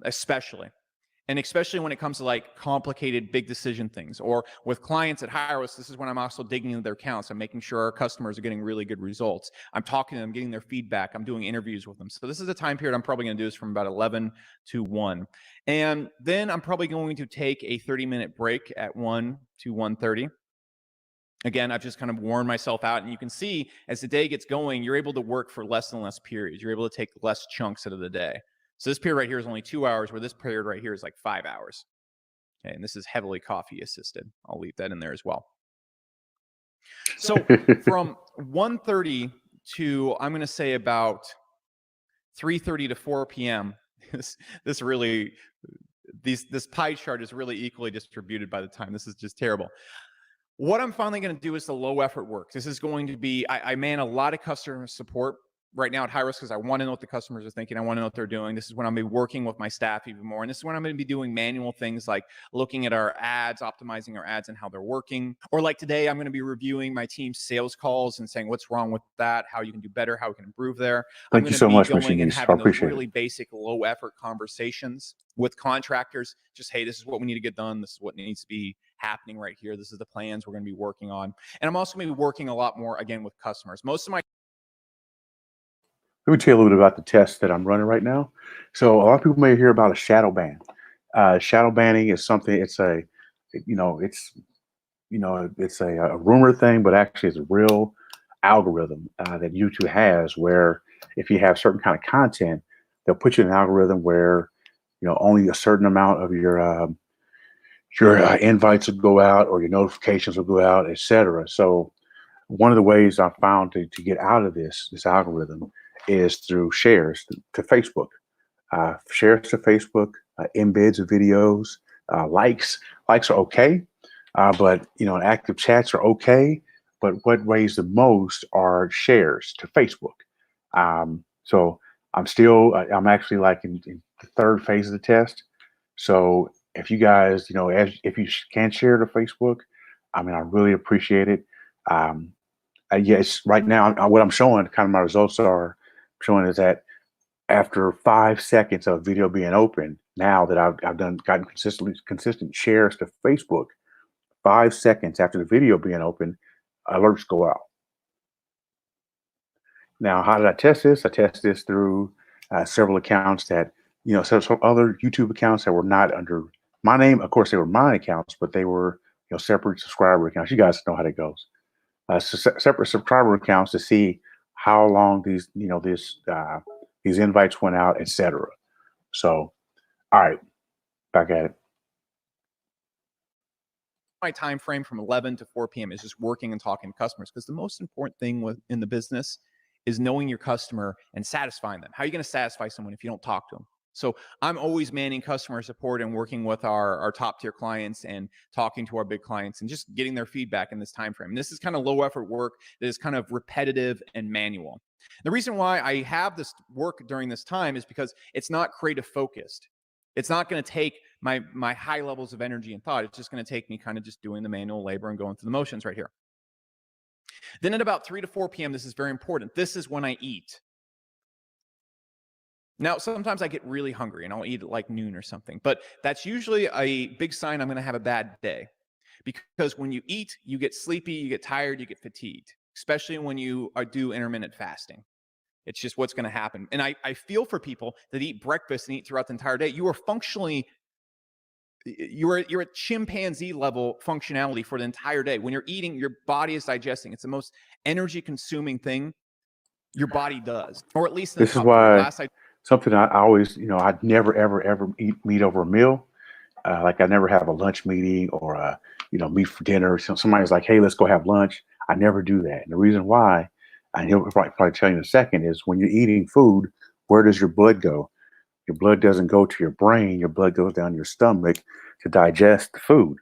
especially. And especially when it comes to like complicated, big decision things, or with clients at HireUs, this is when I'm also digging into their accounts. I'm making sure our customers are getting really good results. I'm talking to them, getting their feedback. I'm doing interviews with them. So this is a time period I'm probably going to do this from about 11 to 1. And then I'm probably going to take a 30-minute break at 1 to 1:30. Again, I've just kind of worn myself out. And you can see as the day gets going, you're able to work for less and less periods. You're able to take less chunks out of the day. So this period right here is only 2 hours, where this period right here is like 5 hours. Okay, and this is heavily coffee assisted. I'll leave that in there as well. So from 1:30 to, I'm going to say about 3:30 to 4 p.m., this really, this pie chart is really equally distributed by the time. This is just terrible. What I'm finally going to do is the low effort work. This is going to be, I man a lot of customer support right now at HireUs because I want to know what the customers are thinking. I want to know what they're doing. This is when I'm going to be working with my staff even more. And this is when I'm going to be doing manual things like looking at our ads, optimizing our ads and how they're working. Or like today, I'm going to be reviewing my team's sales calls and saying what's wrong with that, how you can do better, how we can improve there. Thank you so much, going and Machinist. I having those appreciate really it. basic low effort conversations with contractors. Just, hey, this is what we need to get done. This is what needs to be happening right here. This is the plans we're going to be working on. And I'm also going to be working a lot more, again, with customers. Most of my Let me tell you a little bit about the test that I'm running right now. So a lot of people may hear about a shadow ban. Shadow banning is something. It's a, it's a rumor thing, but actually it's a real algorithm that YouTube has, where if you have certain kind of content, they'll put you in an algorithm where only a certain amount of your invites will go out, or your notifications will go out, etc. So one of the ways I found to get out of this algorithm is through shares to Facebook. Shares to Facebook, embeds of videos, likes. Likes are okay, but active chats are okay. But what weighs the most are shares to Facebook. So I'm actually like in the third phase of the test. So if you guys, if you can share to Facebook, I mean, I really appreciate it. Yes, right now, what I'm showing, kind of my results are showing is that after 5 seconds of video being open, now that I've gotten consistent shares to Facebook, 5 seconds after the video being open, alerts go out. Now, how did I test this? I tested this through several accounts that, some other YouTube accounts that were not under my name. Of course, they were my accounts, but they were, separate subscriber accounts. You guys know how that goes. Separate subscriber accounts to see how long these invites went out, etc. So, all right, back at it. My time frame from 11 to 4 p.m. is just working and talking to customers, because the most important thing in the business is knowing your customer and satisfying them. How are you going to satisfy someone if you don't talk to them? So I'm always manning customer support and working with our top tier clients and talking to our big clients and just getting their feedback in this time frame. And this is kind of low effort work that is kind of repetitive and manual. The reason why I have this work during this time is because it's not creative focused. It's not going to take my high levels of energy and thought. It's just going to take me kind of just doing the manual labor and going through the motions right here. Then at about 3 to 4 p.m., this is very important. This is when I eat. Now, sometimes I get really hungry and I'll eat at like noon or something, but that's usually a big sign I'm going to have a bad day, because when you eat, you get sleepy, you get tired, you get fatigued, especially when you do intermittent fasting. It's just what's going to happen. And I feel for people that eat breakfast and eat throughout the entire day. You are functionally, you're at chimpanzee level functionality for the entire day. When you're eating, your body is digesting. It's the most energy consuming thing your body does, or at least this is why something I always, I'd never, ever eat meat over a meal. Like I never have a lunch meeting or meat for dinner. So somebody's like, hey, let's go have lunch. I never do that. And the reason why, and he'll probably tell you in a second, is when you're eating food, where does your blood go? Your blood doesn't go to your brain. Your blood goes down your stomach to digest the food.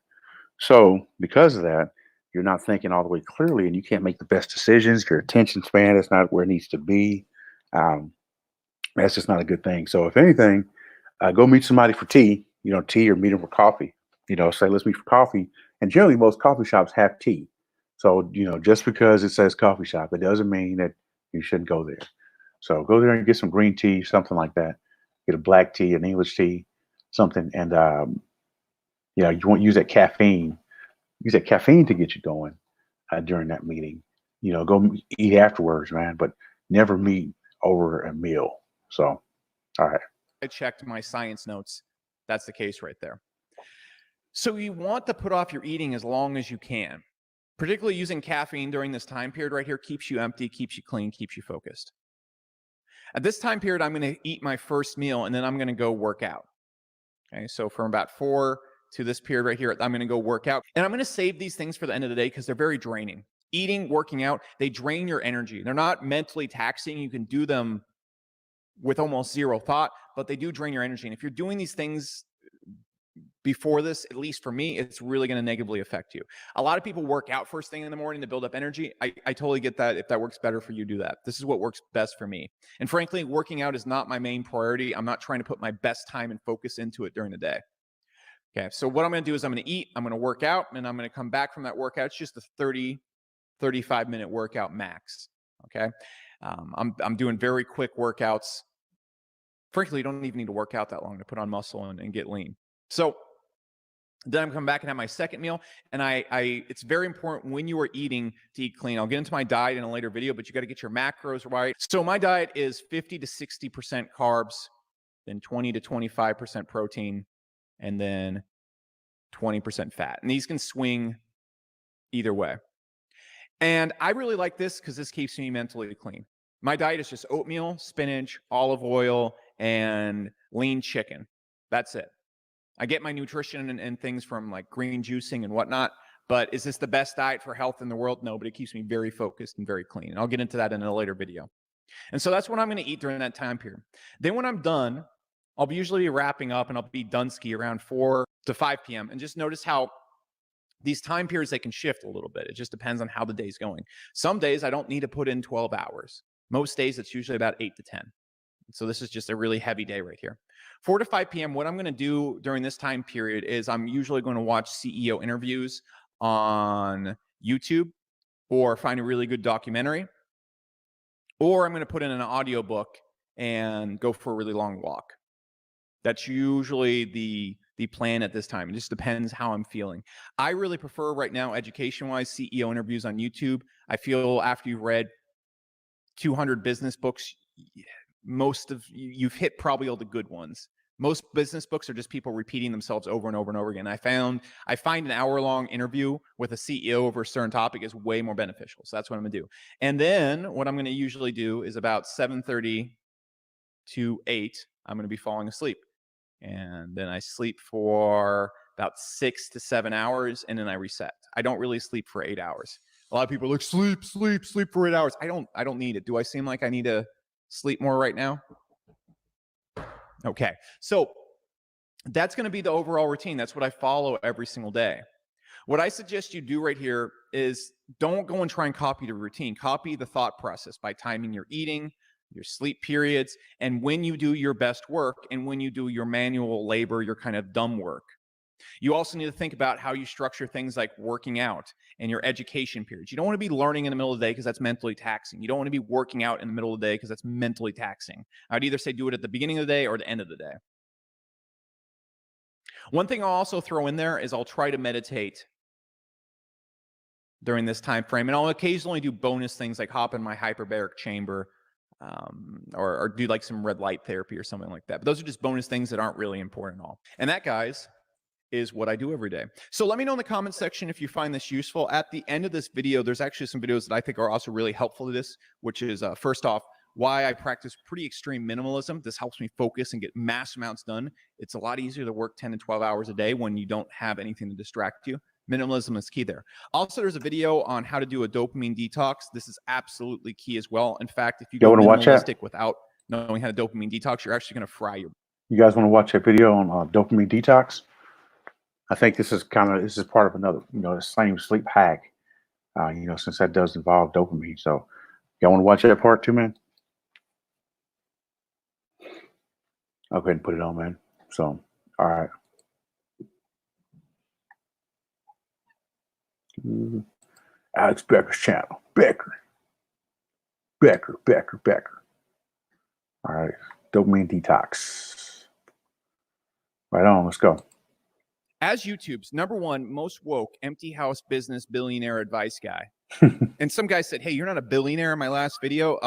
So because of that, you're not thinking all the way clearly, and you can't make the best decisions. Your attention span is not where it needs to be. That's just not a good thing. So if anything, go meet somebody for tea, tea, or meet them for coffee. Say, let's meet for coffee. And generally most coffee shops have tea. So, just because it says coffee shop, it doesn't mean that you shouldn't go there. So go there and get some green tea, something like that. Get a black tea, an English tea, something, and you know, you won't use that caffeine. Use that caffeine to get you going during that meeting. You know, go eat afterwards, man, but never meet over a meal. So, all right. I checked my science notes. That's the case right there. So you want to put off your eating as long as you can. Particularly using caffeine during this time period right here keeps you empty, keeps you clean, keeps you focused. At this time period, I'm going to eat my first meal, and then I'm going to go work out. Okay, so from about 4 to this period right here, I'm going to go work out. And I'm going to save these things for the end of the day because they're very draining. Eating, working out, they drain your energy. They're not mentally taxing. You can do them with almost zero thought, but they do drain your energy. And if you're doing these things before this, at least for me, it's really going to negatively affect you. A lot of people work out first thing in the morning to build up energy. I totally get that. If that works better for you, do that. This is what works best for me. And frankly, working out is not my main priority. I'm not trying to put my best time and focus into it during the day. Okay, so what I'm going to do is I'm going to eat, I'm going to work out, and I'm going to come back from that workout. It's just a 30, 35-minute workout max. Okay, I'm doing very quick workouts. Frankly, you don't even need to work out that long to put on muscle and get lean. So then I'm coming back and have my second meal. And it's very important when you are eating to eat clean. I'll get into my diet in a later video, but you got to get your macros right. So my diet is 50 to 60% carbs, then 20 to 25% protein, and then 20% fat. And these can swing either way. And I really like this because this keeps me mentally clean. My diet is just oatmeal, spinach, olive oil, and lean chicken. That's it. I get my nutrition and things from like green juicing and whatnot, but is this the best diet for health in the world? No, but it keeps me very focused and very clean. And I'll get into that in a later video. And so that's what I'm going to eat during that time period. Then when I'm done, I'll usually be wrapping up and I'll be done ski around 4 to 5 p.m. And just notice how these time periods, they can shift a little bit. It just depends on how the day's going. Some days I don't need to put in 12 hours. Most days it's usually about 8 to 10. So this is just a really heavy day right here. 4 to 5 p.m. What I'm going to do during this time period is I'm usually going to watch CEO interviews on YouTube or find a really good documentary, or I'm going to put in an audiobook and go for a really long walk. That's usually the plan at this time. It just depends how I'm feeling. I really prefer right now, education-wise, CEO interviews on YouTube. I feel after you've read 200 business books, most of you've hit probably all the good ones. Most business books are just people repeating themselves over and over and over again. I find an hour-long interview with a CEO over a certain topic is way more beneficial. So that's what I'm going to do. And then what I'm going to usually do is about 7:30 to 8, I'm going to be falling asleep. And then I sleep for about 6 to 7 hours, and then I reset. I don't really sleep for 8 hours. A lot of people are like, sleep for 8 hours. I don't need it. Do I seem like I need to sleep more right now? Okay, so that's going to be the overall routine. That's what I follow every single day. What I suggest you do right here is don't go and try and copy the routine. Copy the thought process by timing your eating, your sleep periods, and when you do your best work and when you do your manual labor, your kind of dumb work. You also need to think about how you structure things like working out and your education periods. You don't want to be learning in the middle of the day because that's mentally taxing. You don't want to be working out in the middle of the day because that's mentally taxing. I'd either say do it at the beginning of the day or the end of the day. One thing I'll also throw in there is I'll try to meditate during this time frame, and I'll occasionally do bonus things like hop in my hyperbaric chamber or do like some red light therapy or something like that. But those are just bonus things that aren't really important at all. And that, guys, is what I do every day. So let me know in the comments section if you find this useful. At the end of this video, there's actually some videos that I think are also really helpful to this, which is first off, why I practice pretty extreme minimalism. This helps me focus and get mass amounts done. It's a lot easier to work 10 to 12 hours a day when you don't have anything to distract you. Minimalism is key there. Also, there's a video on how to do a dopamine detox. This is absolutely key as well. In fact, if you go minimalistic without knowing how to dopamine detox, you're actually going to fry your... You guys want to watch that video on dopamine detox? I think this is this is part of another, the same sleep hack, since that does involve dopamine. So y'all want to watch that part too, man? I'll go ahead and put it on, man. So, all right. Alex Becker's channel. Becker. All right. Dopamine detox. Right on. Let's go. As YouTube's #1 most woke empty house business billionaire advice guy. And some guy said, "Hey, you're not a billionaire in my last video."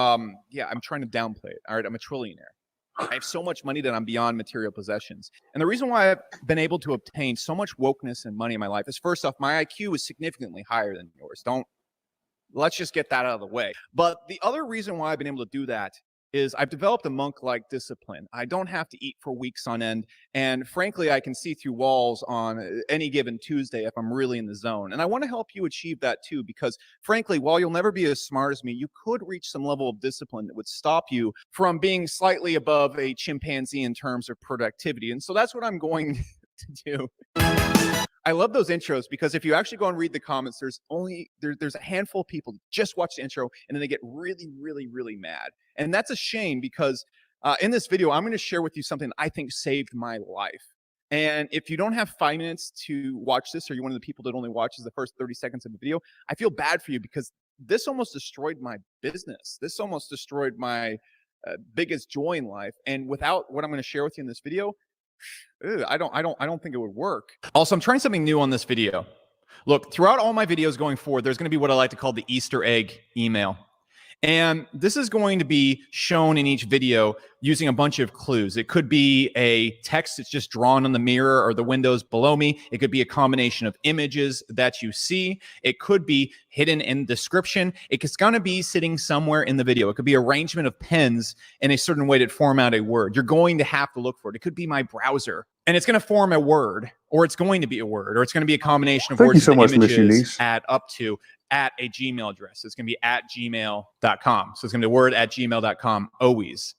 Yeah, I'm trying to downplay it. All right, I'm a trillionaire. I have so much money that I'm beyond material possessions. And the reason why I've been able to obtain so much wokeness and money in my life is, first off, my IQ is significantly higher than yours. Let's just get that out of the way. But the other reason why I've been able to do that is I've developed a monk-like discipline. I don't have to eat for weeks on end. And frankly, I can see through walls on any given Tuesday if I'm really in the zone. And I want to help you achieve that too, because frankly, while you'll never be as smart as me, you could reach some level of discipline that would stop you from being slightly above a chimpanzee in terms of productivity. And so that's what I'm going to do. I love those intros because if you actually go and read the comments, there's a handful of people that just watch the intro and then they get really, really, really mad. And that's a shame because in this video, I'm going to share with you something I think saved my life. And if you don't have 5 minutes to watch this, or you're one of the people that only watches the first 30 seconds of the video, I feel bad for you because this almost destroyed my business. This almost destroyed my biggest joy in life. And without what I'm going to share with you in this video, I don't think it would work. Also, I'm trying something new on this video. Look, throughout all my videos going forward, there's going to be what I like to call the Easter egg email. And this is going to be shown in each video using a bunch of clues. It could be a text that's just drawn on the mirror or the windows below me. It could be a combination of images that you see. It could be hidden in description. It's going to be sitting somewhere in the video. It could be arrangement of pens in a certain way that format a word. You're going to have to look for it. It could be my browser. And it's going to form a word, or it's going to be a word, or it's going to be a combination of words and images add up to at a Gmail address. It's going to be at gmail.com. So it's going to be word@gmail.com always.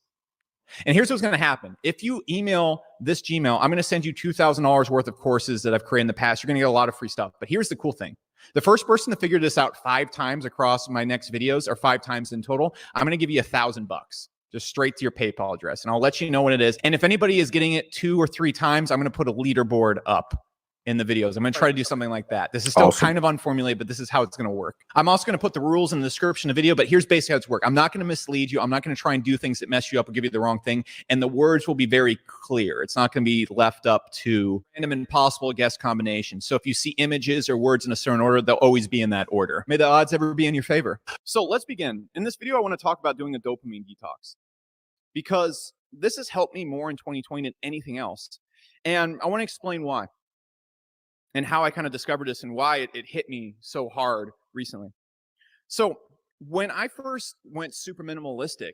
And here's what's going to happen. If you email this Gmail, I'm going to send you $2,000 worth of courses that I've created in the past. You're going to get a lot of free stuff. But here's the cool thing. The first person to figure this out 5 times across my next videos, or 5 times in total, I'm going to give you $1,000 just straight to your PayPal address. And I'll let you know when it is. And if anybody is getting it 2 or 3 times, I'm going to put a leaderboard up in the videos. I'm going to try to do something like that. This is still kind of unformulated, but this is how it's going to work. I'm also going to put the rules in the description of the video, but here's basically how it's work. I'm not going to mislead you. I'm not going to try and do things that mess you up or give you the wrong thing. And the words will be very clear. It's not going to be left up to random impossible guess combinations. So if you see images or words in a certain order, they'll always be in that order. May the odds ever be in your favor. So let's begin. In this video, I want to talk about doing a dopamine detox because this has helped me more in 2020 than anything else. And I want to explain why, and how I kind of discovered this and why it hit me so hard recently. So when I first went super minimalistic,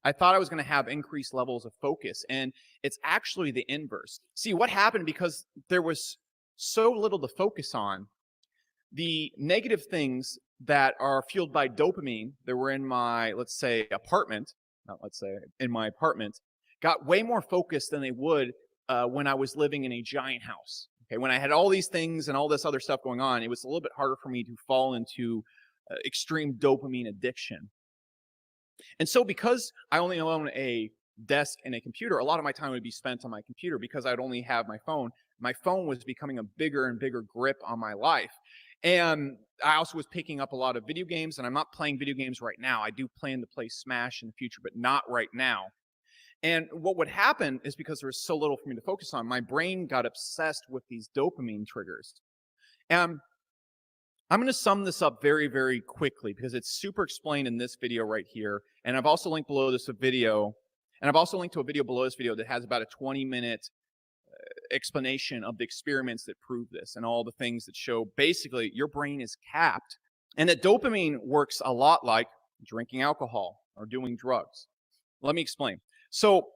I thought I was going to have increased levels of focus, and it's actually the inverse. See, what happened, because there was so little to focus on, the negative things that are fueled by dopamine that were in my, let's say, apartment, in my apartment, got way more focused than they would when I was living in a giant house. Okay, when I had all these things and all this other stuff going on, it was a little bit harder for me to fall into extreme dopamine addiction. And so because I only own a desk and a computer, a lot of my time would be spent on my computer because I'd only have my phone. My phone was becoming a bigger and bigger grip on my life. And I also was picking up a lot of video games, and I'm not playing video games right now. I do plan to play Smash in the future, but not right now. And what would happen is, because there was so little for me to focus on, my brain got obsessed with these dopamine triggers. And I'm going to sum this up very, very quickly because it's super explained in this video right here. And I've also linked below this a video, and I've also linked to a video below this video that has about a 20-minute explanation of the experiments that prove this and all the things that show basically your brain is capped, and that dopamine works a lot like drinking alcohol or doing drugs. Let me explain. So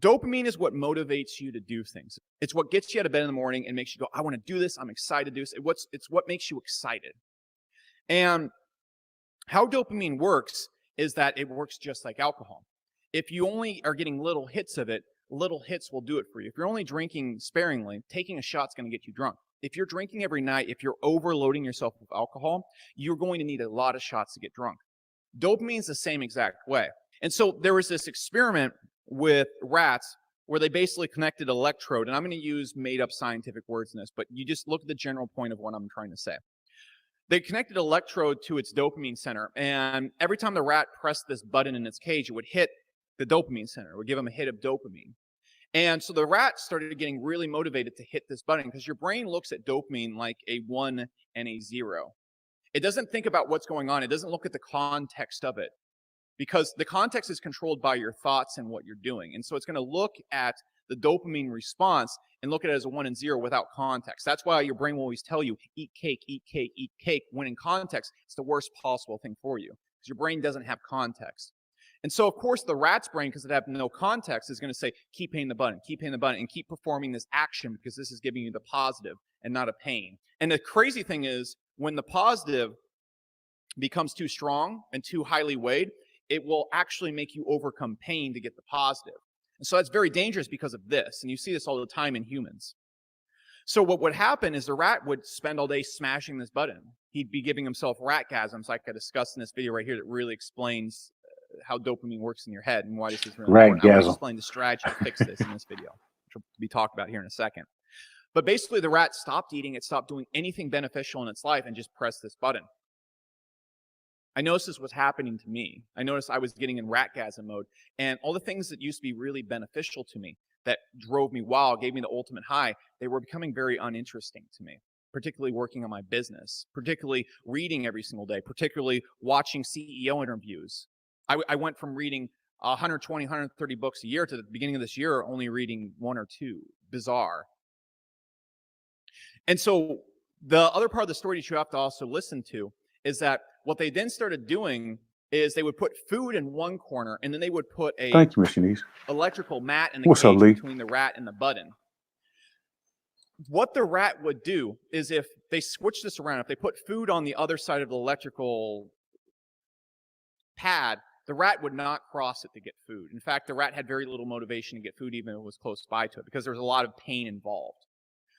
dopamine is what motivates you to do things. It's what gets you out of bed in the morning and makes you go, I want to do this. I'm excited to do this. It's what makes you excited. And how dopamine works is that it works just like alcohol. If you only are getting little hits of it, little hits will do it for you. If you're only drinking sparingly, taking a shot's going to get you drunk. If you're drinking every night, if you're overloading yourself with alcohol, you're going to need a lot of shots to get drunk. Dopamine is the same exact way. And so there was this experiment with rats where they basically connected an electrode, and I'm going to use made-up scientific words in this, but you just look at the general point of what I'm trying to say. They connected an electrode to its dopamine center, and every time the rat pressed this button in its cage, it would hit the dopamine center. It would give them a hit of dopamine. And so the rats started getting really motivated to hit this button because your brain looks at dopamine like a 1 and a 0. It doesn't think about what's going on. It doesn't look at the context of it, because the context is controlled by your thoughts and what you're doing. And so it's going to look at the dopamine response and look at it as a 1 and 0 without context. That's why your brain will always tell you, eat cake, eat cake, eat cake, when in context, it's the worst possible thing for you because your brain doesn't have context. And so, of course, the rat's brain, because it has no context, is going to say, keep hitting the button, and keep performing this action because this is giving you the positive and not a pain. And the crazy thing is, when the positive becomes too strong and too highly weighed, it will actually make you overcome pain to get the positive. And so that's very dangerous because of this. And you see this all the time in humans. So what would happen is the rat would spend all day smashing this button. He'd be giving himself ratgasms, like I discussed in this video right here that really explains how dopamine works in your head and why this is really important. I'm going to explain the strategy to fix this in this video, which will be talked about here in a second. But basically, the rat stopped eating. It stopped doing anything beneficial in its life and just pressed this button. I noticed this was happening to me. I noticed I was getting in ratgasm mode, and all the things that used to be really beneficial to me, that drove me wild, gave me the ultimate high, they were becoming very uninteresting to me, particularly working on my business, particularly reading every single day, particularly watching CEO interviews. I went from reading 120, 130 books a year to the beginning of this year only reading 1 or 2. Bizarre. And so the other part of the story that you have to also listen to is that what they then started doing is they would put food in one corner, and then they would put a electrical mat in the cage between the rat and the button. What the rat would do is, if they switch this around, if they put food on the other side of the electrical pad, the rat would not cross it to get food. In fact, the rat had very little motivation to get food even if it was close by to it, because there was a lot of pain involved.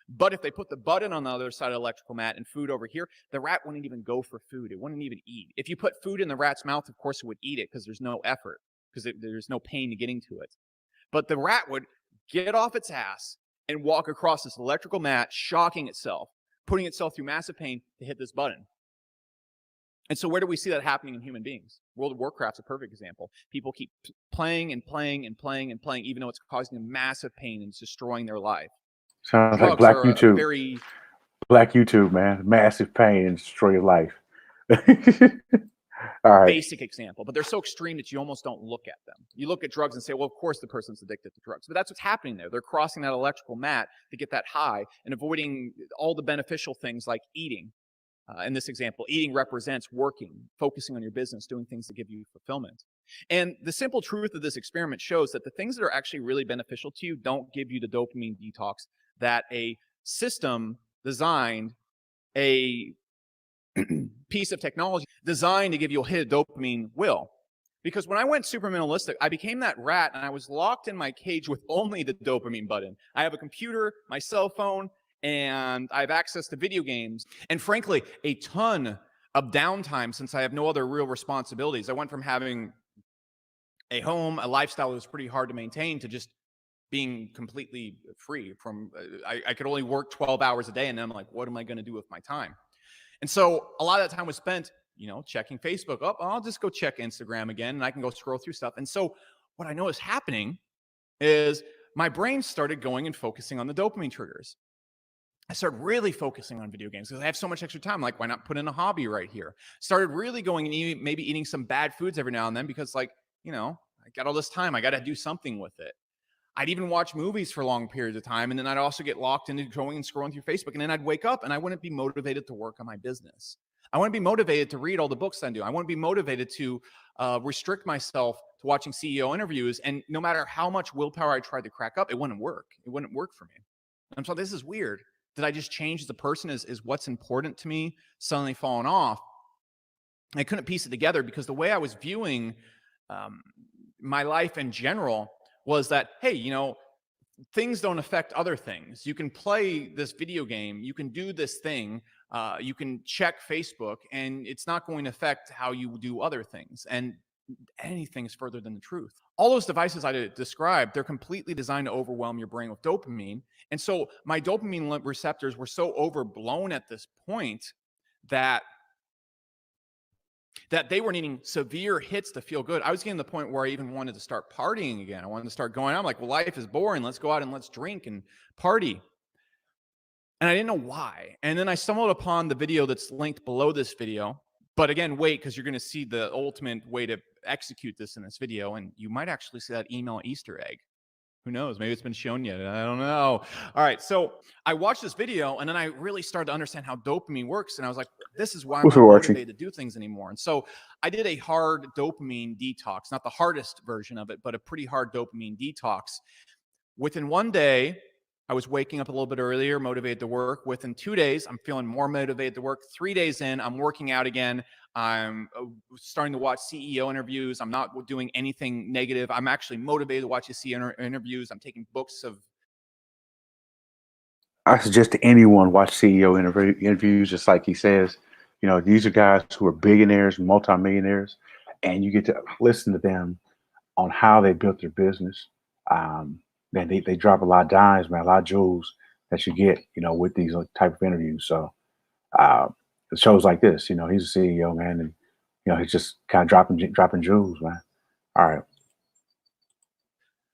But if they put the button on the other side of the electrical mat and food over here, the rat wouldn't even go for food. It wouldn't even eat. If you put food in the rat's mouth, of course it would eat it because there's no effort, because there's no pain to getting to it. But the rat would get off its ass and walk across this electrical mat, shocking itself, putting itself through massive pain to hit this button. And so where do we see that happening in human beings? World of Warcraft's a perfect example. People keep playing and playing and playing and playing, even though it's causing them massive pain and it's destroying their life. Sounds like Black YouTube. Black YouTube, man. Massive pain and destroy your life. All right. Basic example, but they're so extreme that you almost don't look at them. You look at drugs and say, well, of course the person's addicted to drugs. But that's what's happening there. They're crossing that electrical mat to get that high and avoiding all the beneficial things like eating. In this example, eating represents working, focusing on your business, doing things that give you fulfillment. And the simple truth of this experiment shows that the things that are actually really beneficial to you don't give you the dopamine detox that a system designed, a piece of technology designed to give you a hit of dopamine will. Because when I went super minimalistic, I became that rat and I was locked in my cage with only the dopamine button. I have a computer, my cell phone, and I have access to video games, and frankly, a ton of downtime since I have no other real responsibilities. I went from having a home, a lifestyle that was pretty hard to maintain, to just being completely free from, I could only work 12 hours a day, and then I'm like, what am I going to do with my time? And so a lot of that time was spent, checking Facebook. Oh, I'll just go check Instagram again, and I can go scroll through stuff. And so what I know is happening is my brain started going and focusing on the dopamine triggers. I started really focusing on video games because I have so much extra time. Like, why not put in a hobby right here? Started really going and maybe eating some bad foods every now and then because, I got all this time. I got to do something with it. I'd even watch movies for long periods of time, and then I'd also get locked into going and scrolling through Facebook, and then I'd wake up and I wouldn't be motivated to work on my business. I wouldn't be motivated to read all the books I do. I wouldn't be motivated to restrict myself to watching CEO interviews, and no matter how much willpower I tried to crack up, it wouldn't work. It wouldn't work for me. And so this is weird. Did I just change as a person? Is what's important to me suddenly falling off? I couldn't piece it together because the way I was viewing my life in general was that, hey, things don't affect other things. You can play this video game, you can do this thing, you can check Facebook, and it's not going to affect how you do other things. And anything's further than the truth. All those devices I described, they're completely designed to overwhelm your brain with dopamine. And so my dopamine receptors were so overblown at this point that that they were needing severe hits to feel good. I was getting to the point where I even wanted to start partying again. I wanted to start going out. I'm like, well, life is boring. Let's go out and let's drink and party. And I didn't know why. And then I stumbled upon the video that's linked below this video. But again, wait, because you're going to see the ultimate way to execute this in this video. And you might actually see that email Easter egg. Who knows? Maybe it's been shown yet. I don't know. All right. So I watched this video and then I really started to understand how dopamine works. And I was like, this is why I'm not motivated to do things anymore. And so I did a hard dopamine detox, not the hardest version of it, but a pretty hard dopamine detox. Within one day, I was waking up a little bit earlier, motivated to work. Within 2 days, I'm feeling more motivated to work. 3 days in, I'm working out again. I'm starting to watch CEO interviews. I'm not doing anything negative. I'm actually motivated to watch the CEO interviews. I'm taking books of. I suggest to anyone watch CEO interviews, just like he says. You know, these are guys who are billionaires, multimillionaires, and you get to listen to them on how they built their business. Man, they drop a lot of dimes, man, a lot of jewels that you get, you know, with these type of interviews. So shows like this, you know, he's a CEO, man, and you know, he's just kind of dropping jewels, man. All right.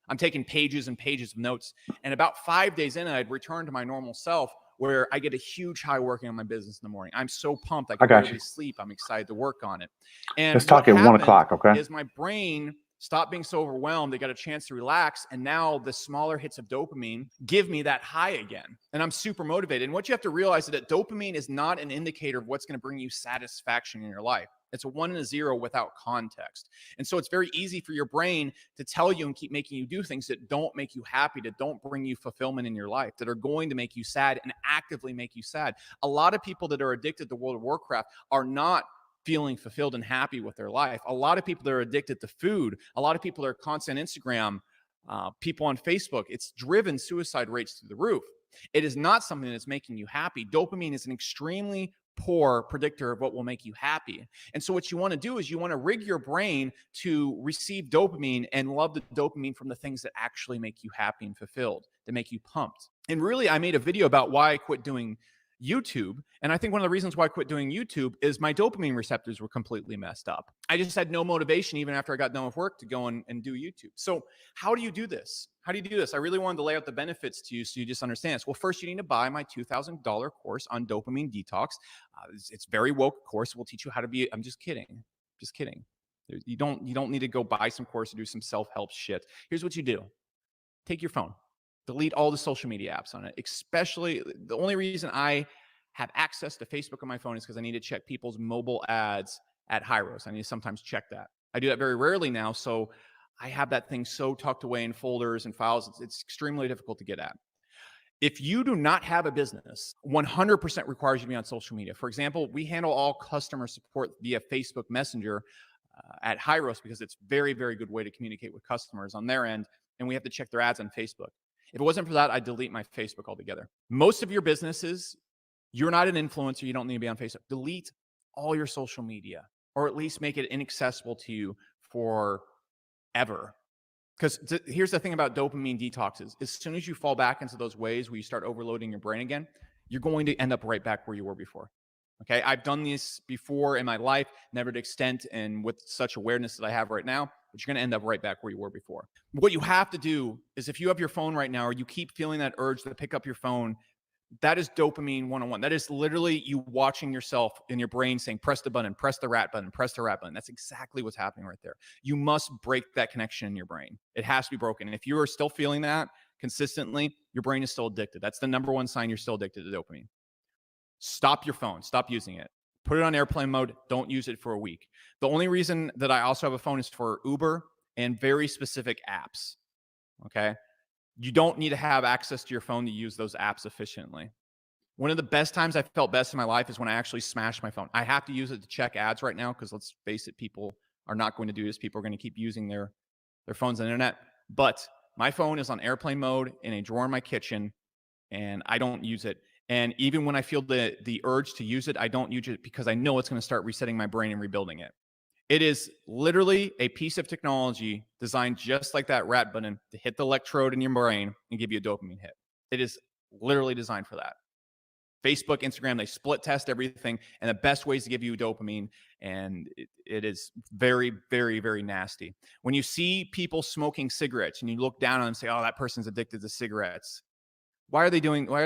I'm taking pages and pages of notes. And about 5 days in, I'd return to my normal self where I get a huge high working on my business in the morning. I'm so pumped. I can barely sleep. I'm excited to work on it. And let's talk at 1 o'clock, okay? Is my brain stop being so overwhelmed. They got a chance to relax. And now the smaller hits of dopamine give me that high again. And I'm super motivated. And what you have to realize is that dopamine is not an indicator of what's going to bring you satisfaction in your life. It's a 1 and a 0 without context. And so it's very easy for your brain to tell you and keep making you do things that don't make you happy, that don't bring you fulfillment in your life, that are going to make you sad and actively make you sad. A lot of people that are addicted to World of Warcraft are not feeling fulfilled and happy with their life. A lot of people that are addicted to food, a lot of people that are constant Instagram, people on Facebook, it's driven suicide rates through the roof. It is not something that's making you happy. Dopamine is an extremely poor predictor of what will make you happy. And so what you want to do is you want to rig your brain to receive dopamine and love the dopamine from the things that actually make you happy and fulfilled, that make you pumped. And really, I made a video about why I quit doing YouTube. And I think one of the reasons why I quit doing YouTube is my dopamine receptors were completely messed up. I just had no motivation, even after I got done with work, to go and do YouTube. So how do you do this? How do you do this? I really wanted to lay out the benefits to you so you just understand this. Well, first, you need to buy my $2,000 course on dopamine detox. It's very woke course. We'll teach you how to be. I'm just kidding. Just kidding. You don't need to go buy some course or do some self-help shit. Here's what you do. Take your phone. Delete all the social media apps on it. Especially, the only reason I have access to Facebook on my phone is because I need to check people's mobile ads at Hyros. I need to sometimes check that. I do that very rarely now, so I have that thing so tucked away in folders and files, it's extremely difficult to get at. If you do not have a business, 100% requires you to be on social media. For example, we handle all customer support via Facebook Messenger at Hyros because it's very, very good way to communicate with customers on their end, and we have to check their ads on Facebook. If it wasn't for that, I'd delete my Facebook altogether. Most of your businesses, you're not an influencer. You don't need to be on Facebook. Delete all your social media, or at least make it inaccessible to you forever. Because here's the thing about dopamine detoxes. As soon as you fall back into those ways where you start overloading your brain again, you're going to end up right back where you were before. Okay, I've done this before in my life, never to extent and with such awareness that I have right now, but you're going to end up right back where you were before. What you have to do is, if you have your phone right now, or you keep feeling that urge to pick up your phone, that is dopamine 101. That is literally you watching yourself in your brain saying, press the button, press the rat button, press the rat button. That's exactly what's happening right there. You must break that connection in your brain. It has to be broken. And if you are still feeling that consistently, your brain is still addicted. That's the number one sign you're still addicted to dopamine. Stop your phone. Stop using it. Put it on airplane mode. Don't use it for a week. The only reason that I also have a phone is for Uber and very specific apps. Okay. You don't need to have access to your phone to use those apps efficiently. One of the best times I felt best in my life is when I actually smashed my phone. I have to use it to check ads right now because, let's face it, people are not going to do this. People are going to keep using their phones on the internet. But my phone is on airplane mode in a drawer in my kitchen, and I don't use it. And even when I feel the urge to use it, I don't use it because I know it's going to start resetting my brain and rebuilding it. It is literally a piece of technology designed just like that rat button to hit the electrode in your brain and give you a dopamine hit. It is literally designed for that. Facebook, Instagram, they split test everything and the best ways to give you dopamine. And it is very, very, very nasty. When you see people smoking cigarettes and you look down on them and say, oh, that person's addicted to cigarettes. Why are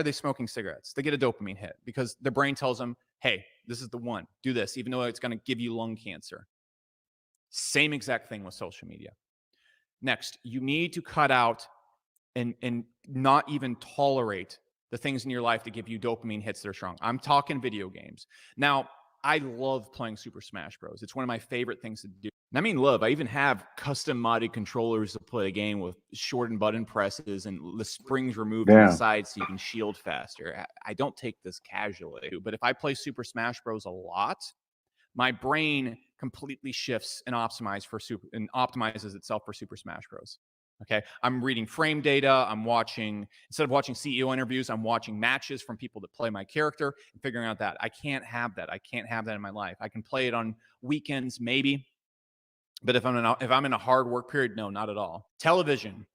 they smoking cigarettes? They get a dopamine hit because their brain tells them, hey, this is the one, do this, even though it's going to give you lung cancer. Same exact thing with social media. Next, you need to cut out and not even tolerate the things in your life that give you dopamine hits that are strong. I'm talking video games. Now, I love playing Super Smash Bros. It's one of my favorite things to do. And I mean love. I even have custom modded controllers to play a game with shortened button presses and the springs removed on the side so you can shield faster. I don't take this casually, but if I play Super Smash Bros. A lot, my brain completely shifts and optimizes itself for Super Smash Bros. Okay, I'm reading frame data. I'm watching, instead of watching CEO interviews, I'm watching matches from people that play my character and figuring out that I can't have that. I can't have that in my life. I can play it on weekends, maybe. But if I'm in a hard work period, no, not at all. Television,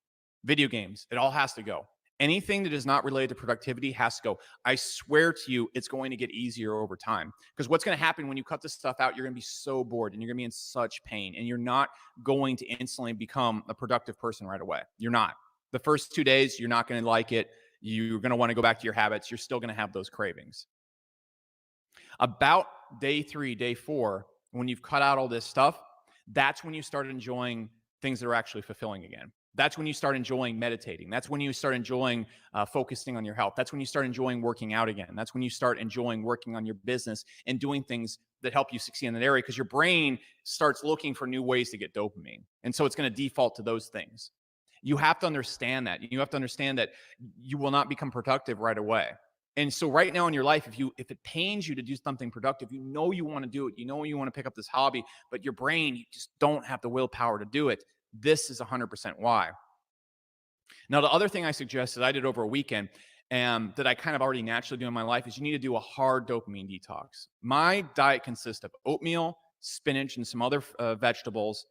video games, it all has to go. Anything that is not related to productivity has to go. I swear to you, it's going to get easier over time. Because what's going to happen when you cut this stuff out, you're going to be so bored and you're going to be in such pain. And you're not going to instantly become a productive person right away. You're not. The first 2 days, you're not going to like it. You're going to want to go back to your habits. You're still going to have those cravings. About day 3, day 4, when you've cut out all this stuff, that's when you start enjoying things that are actually fulfilling again. That's when you start enjoying meditating. That's when you start enjoying focusing on your health. That's when you start enjoying working out again. That's when you start enjoying working on your business and doing things that help you succeed in that area, because your brain starts looking for new ways to get dopamine. And so it's going to default to those things. You have to understand that. You have to understand that you will not become productive right away. And so right now in your life, if it pains you to do something productive, you know you want to do it. You know you want to pick up this hobby, but your brain, you just don't have the willpower to do it. This is 100% why. Now, the other thing I suggested, I did over a weekend, that I kind of already naturally do in my life, is you need to do a hard dopamine detox. My diet consists of oatmeal, spinach, and some other vegetables,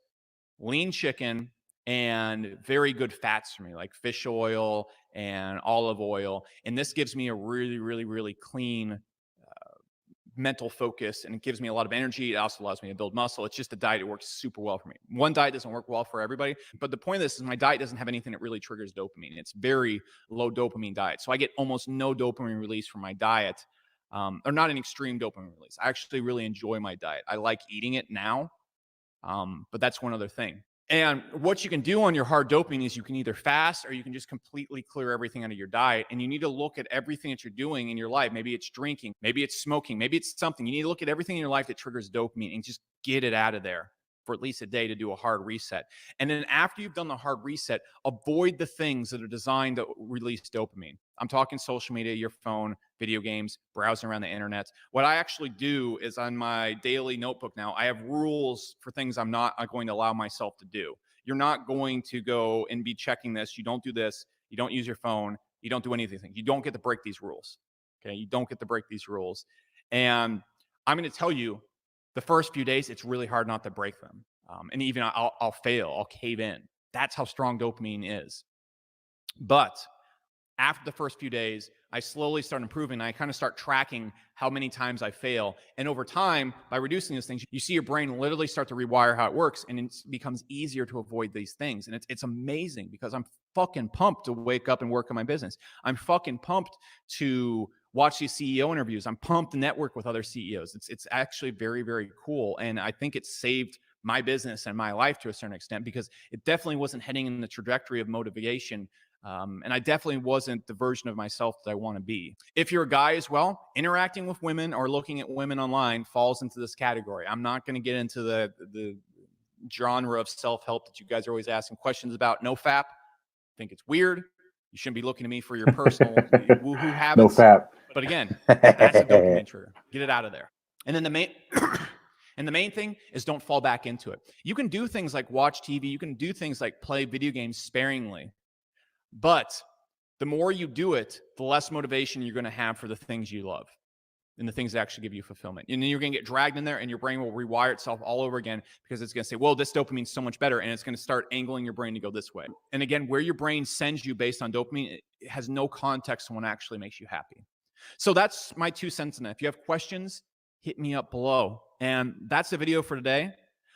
lean chicken, and very good fats for me, like fish oil and olive oil. And this gives me a really, really, really clean mental focus, and it gives me a lot of energy. It also allows me to build muscle. It's just a diet that works super well for me. One diet doesn't work well for everybody, but the point of this is my diet doesn't have anything that really triggers dopamine. It's very low dopamine diet. So I get almost no dopamine release from my diet, or not an extreme dopamine release. I actually really enjoy my diet. I like eating it now, but that's one other thing. And what you can do on your hard dopamine is you can either fast or you can just completely clear everything out of your diet. And you need to look at everything that you're doing in your life. Maybe it's drinking, maybe it's smoking, maybe it's something. You need to look at everything in your life that triggers dopamine and just get it out of there for at least a day to do a hard reset. And then after you've done the hard reset, avoid the things that are designed to release dopamine. I'm talking social media, your phone, video games, browsing around the internet. What I actually do is on my daily notebook now, I have rules for things I'm not going to allow myself to do. You're not going to go and be checking this. You don't do this. You don't use your phone. You don't do anything. You don't get to break these rules. Okay. You don't get to break these rules. And I'm going to tell you, the first few days, it's really hard not to break them. And even I'll fail. I'll cave in. That's how strong dopamine is. But after the first few days, I slowly start improving. I kind of start tracking how many times I fail. And over time, by reducing those things, you see your brain literally start to rewire how it works, and it becomes easier to avoid these things. And it's amazing, because I'm fucking pumped to wake up and work on my business. I'm fucking pumped to watch these CEO interviews. I'm pumped to network with other CEOs. It's actually very, very cool. And I think it saved my business and my life to a certain extent, because it definitely wasn't heading in the trajectory of motivation. And I definitely wasn't the version of myself that I want to be. If you're a guy as well, interacting with women or looking at women online falls into this category. I'm not going to get into the genre of self-help that you guys are always asking questions about. No FAP. I think it's weird. You shouldn't be looking to me for your personal woohoo habits. No FAP. But again, that's a dopamine trigger. Get it out of there. And then the main thing is don't fall back into it. You can do things like watch TV. You can do things like play video games sparingly. But the more you do it, the less motivation you're going to have for the things you love and the things that actually give you fulfillment. And then you're going to get dragged in there, and your brain will rewire itself all over again, because it's going to say, well, this dopamine is so much better. And it's going to start angling your brain to go this way. And again, where your brain sends you based on dopamine, it has no context on what actually makes you happy. So that's my 2 cents on that. If you have questions, hit me up below. And that's the video for today.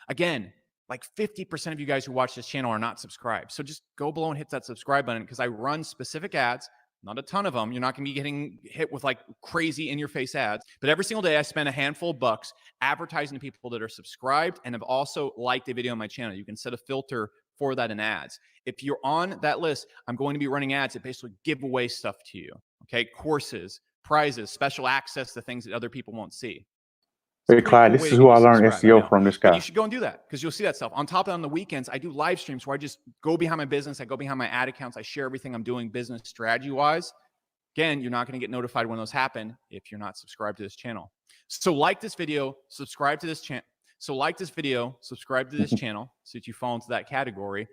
Again, like 50% of you guys who watch this channel are not subscribed. So just go below and hit that subscribe button because I run specific ads, not a ton of them. You're not going to be getting hit with like crazy in your face ads, but every single day I spend a handful of bucks advertising to people that are subscribed and have also liked a video on my channel. You can set a filter for that in ads. If you're on that list, I'm going to be running ads that basically give away stuff to you. Okay. Courses, prizes, special access to things that other people won't see. Hey, Clyde, this is who I learned SEO from, this But guy. you should go and do that because you'll see that stuff. On top of that, on the weekends, I do live streams where I just go behind my business. I go behind my ad accounts. I share everything I'm doing business strategy-wise. Again, you're not going to get notified when those happen if you're not subscribed to this channel. So like this video, subscribe to this channel. So like this video, subscribe to this channel so that you fall into that category.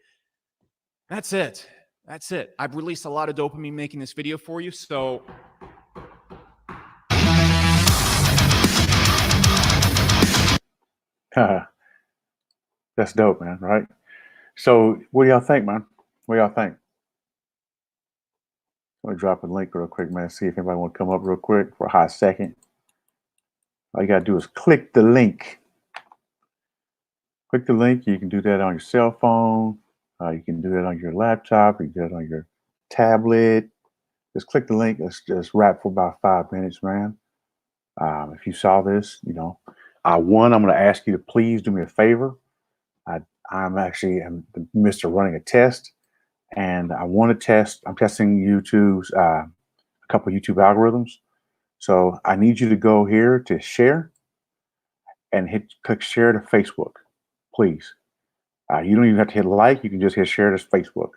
That's it. That's it. I've released a lot of dopamine making this video for you. So That's dope, man, right? So what do y'all think, man? What do y'all think? Let me drop a link real quick, man. See if anybody want to come up real quick for a hot second. All you got to do is click the link. Click the link. You can do that on your cell phone. You can do that on your laptop. You can do it on your tablet. Just click the link. Let's just wrap for about 5 minutes, man. If you saw this, you know, one, I'm going to ask you to please do me a favor. I'm actually Mr. Running a test, and I want to test. I'm testing YouTube's a couple of YouTube algorithms. So I need you to go here to share and click share to Facebook, please. You don't even have to hit like. You can just hit share to Facebook.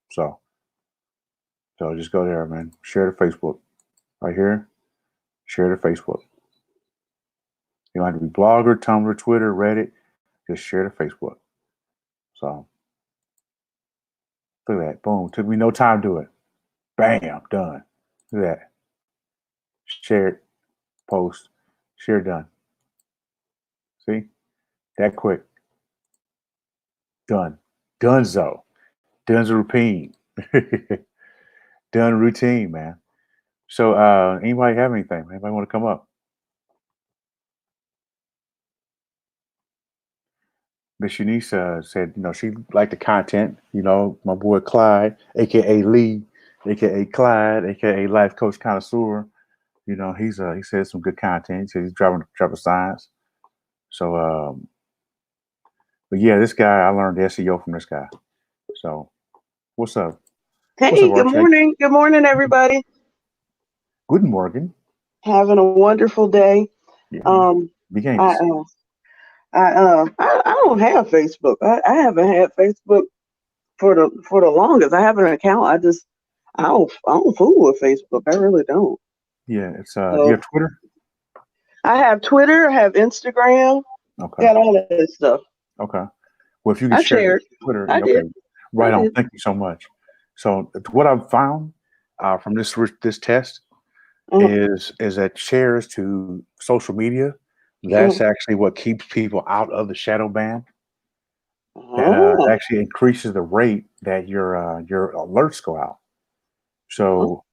So just go there, man. Share to Facebook, right here. Share to Facebook. You don't have to be Blogger, Tumblr, Twitter, Reddit. Just share to Facebook. So look at that. Boom. Took me no time to do it. Bam. Done. Look at that. Share, post, share, done. See? That quick. Done. Donezo. Done's a routine. Done routine, man. So anybody have anything? Anybody want to come up? Miss Shanice said, you know, she liked the content. You know, my boy Clyde, aka Lee, aka Clyde, aka Life Coach Connoisseur. You know, he said some good content. He said he's driving science. So, but yeah, this guy, I learned SEO from this guy. So, what's up? Hey, What's up, good morning. Good morning, everybody. Good morning. Having a wonderful day. Yeah. I don't have Facebook. I haven't had Facebook for the longest. I have an account. I don't fool with Facebook. I really don't. Yeah, it's you have Twitter? I have Twitter, I have Instagram, Okay. got all that stuff. Okay. Well, if you can share shared. Twitter, I okay. did. Right I on. did. Thank you so much. So what I've found from this test is that shares to social media, that's actually what keeps people out of the shadow ban. That actually increases the rate that your alerts go out. So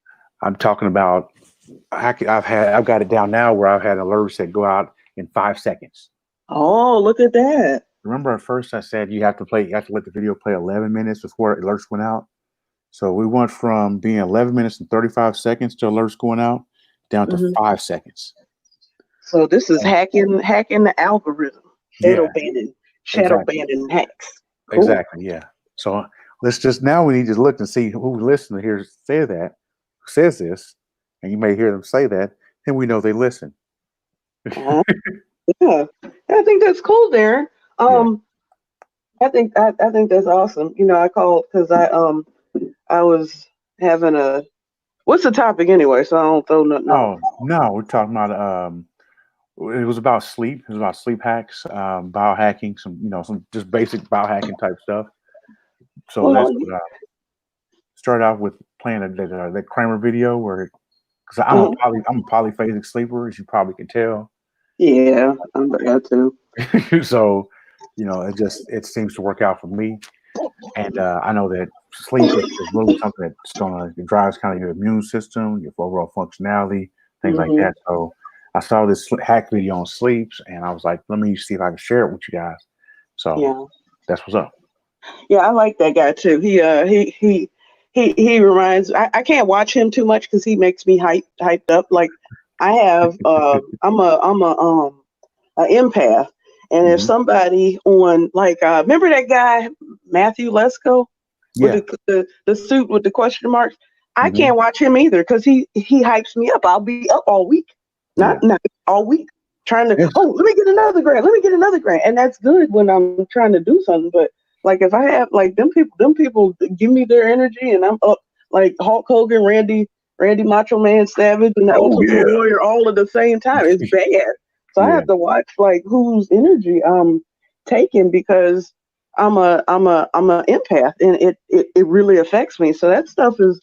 I'm talking about I've got it down now where I've had alerts that go out in 5 seconds. Oh, look at that. Remember at first I said you have to let the video play 11 minutes before alerts went out. So we went from being 11 minutes and 35 seconds to alerts going out down to 5 seconds. So this is hacking the algorithm. Shadow banning hacks. Cool. Exactly. Yeah. So now we need to look and see who listened to hear say that, who says this, and you may hear them say that, then we know they listen. Yeah, I think that's cool, Darren. I think that's awesome. You know, I called because I was having what's the topic anyway? So I don't throw nothing. Oh no, we're talking about it was about sleep. It was about sleep hacks, biohacking, some just basic biohacking type stuff. So that's what started out with playing that Kramer video because I'm a polyphasic sleeper, as you probably can tell. Yeah, I'm that too. So, it seems to work out for me. And I know that sleep is really something that drives kind of your immune system, your overall functionality, things like Mhm. that. So I saw this hack video on sleeps, and I was like, let me see if I can share it with you guys. So Yeah. that's what's up. Yeah, I like that guy too. He reminds. I can't watch him too much because he makes me hyped up. Like I have, I'm a empath, and if Hmm. somebody on like, remember that guy Matthew Lesko with Yeah. the suit with the question marks? I Hmm. can't watch him either because he hypes me up. I'll be up all week, Yeah. not all week, trying to. Yes. Oh, let me get another grant. Let me get another grant, and that's good when I'm trying to do something. But like if I have like them people give me their energy, and I'm up like Hulk Hogan, Randy Macho Man Savage, and the Oh Ultimate yeah. Warrior all at the same time. It's bad. So I Yeah. have to watch like whose energy I'm taking because I'm a empath and it really affects me. So that stuff is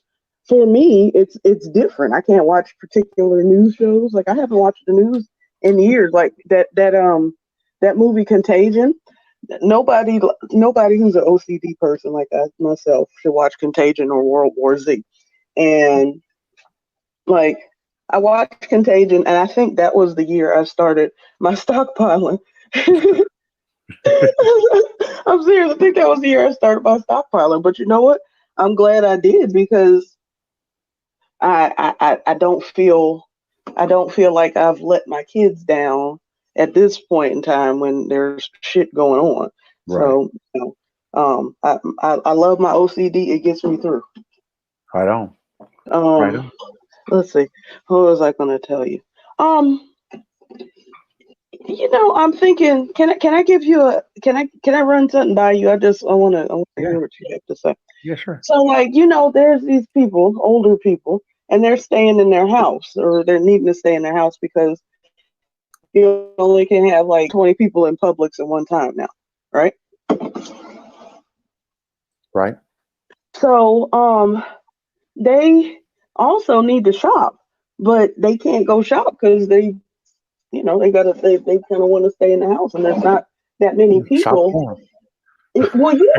for me, it's different. I can't watch particular news shows. Like I haven't watched the news in years. Like that movie Contagion. Nobody who's an OCD person like I myself should watch Contagion or World War Z. And like I watched Contagion, and I think that was the year I started my stockpiling. I'm serious. I think that was the year I started my stockpiling. But you know what? I'm glad I did because I don't feel like I've let my kids down at this point in time when there's shit going on. Right. So I love my OCD. It gets me through. Right on. Right Um, on. let's see. What was I going to tell you? Um, I'm thinking. Can I give you a? Can I run something by you? I want to Yeah. hear what you have to say. Yeah. Sure. So, like, there's these people, older people, and they're staying in their house or they're needing to stay in their house because you only can have like 20 people in Publix at one time now, right? Right. So, they also need to shop, but they can't go shop because they kind of want to stay in the house, and there's not that many Shop people. for 'em. Well, yeah,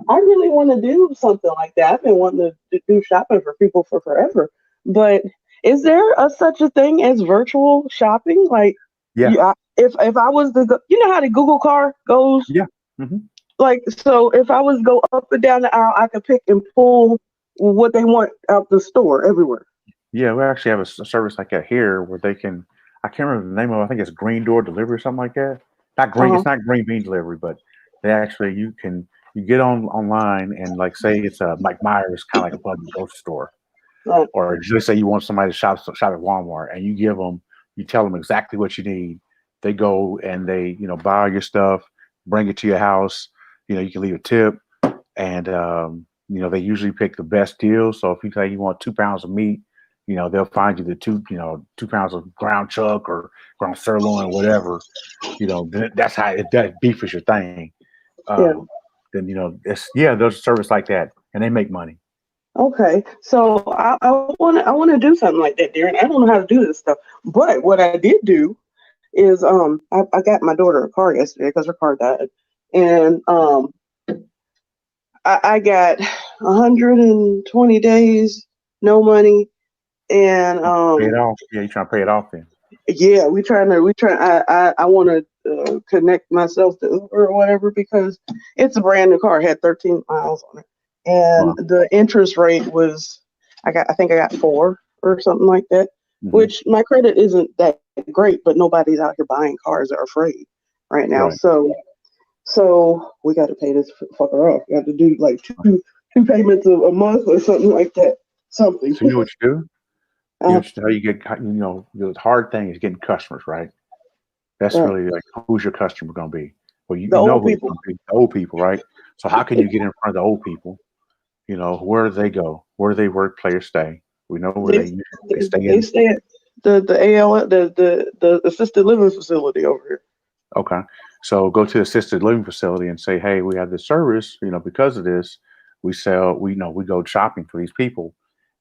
I really want to do something like that. I've been wanting to do shopping for people for forever. But is there such a thing as virtual shopping? Like, Yeah. if I was to go, you know how the Google car goes? Yeah. Hmm. Like, so if I was to go up and down the aisle, I could pick and pull what they want out the store everywhere. Yeah. We actually have a service like that here where they can. I can't remember the name of it. I think it's Green Door Delivery or something like that. Not green. Uh It's not Green Bean Delivery, but they actually you get online and like say it's a Mike Myers kind of like a public grocery store, huh. or just say you want somebody to shop at Walmart, and you tell them exactly what you need. They go and they buy all your stuff, bring it to your house. You can leave a tip, and they usually pick the best deal. So if you say you want 2 pounds of meat, they'll find you the 2 pounds of ground chuck or ground sirloin or whatever. That's how if that beef is your thing. Yeah. Then there's a service like that, and they make money. Okay, so I want to do something like that, Darren. I don't know how to do this stuff, but what I did do is I got my daughter a car yesterday because her car died, and I got 120 days, no money, and Pay it off. Yeah, you trying to pay it off then. yeah, I want to connect myself to Uber or whatever because it's a brand new car. It had 13 miles on it, Wow. and the interest rate was I think I got 4 or something like that. Hmm. Which my credit isn't that great, but nobody's out here buying cars that are afraid right now. Right. So we got to pay this fucker off. We have to do like two payments a month or something like that. Something. So you know what you do? Uh, How you get, the hard thing is getting customers, right? That's right. really like, who's your customer going to be? Well, you The know old who it's people. going to be, the old people, right? So how can you get in front of the old people? Where do they go? Where do they work, play, or stay? We know where They they stay they in. stay at the AL the assisted living facility over here. Okay. So go to the assisted living facility and say, hey, we have this service, because of this, we go shopping for these people.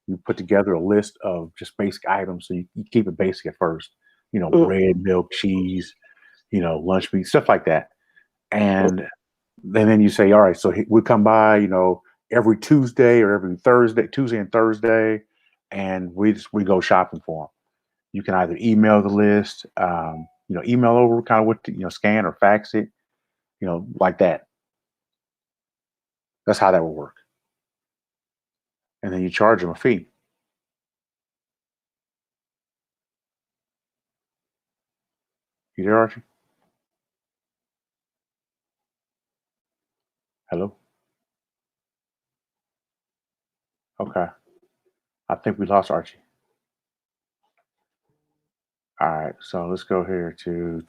You put together a list of just basic items. So you keep it basic at first, Mm, bread, milk, cheese, lunch meat, stuff like that. And then you say, all right, so we come by, every Tuesday or every Thursday, Tuesday and Thursday. and we go shopping for them. You can either email the list, email over kind of what scan or fax it, like that. That's how that will work. And then you charge them a fee. You there, Archie? Hello? Okay. I think we lost Archie. All right, so let's go here to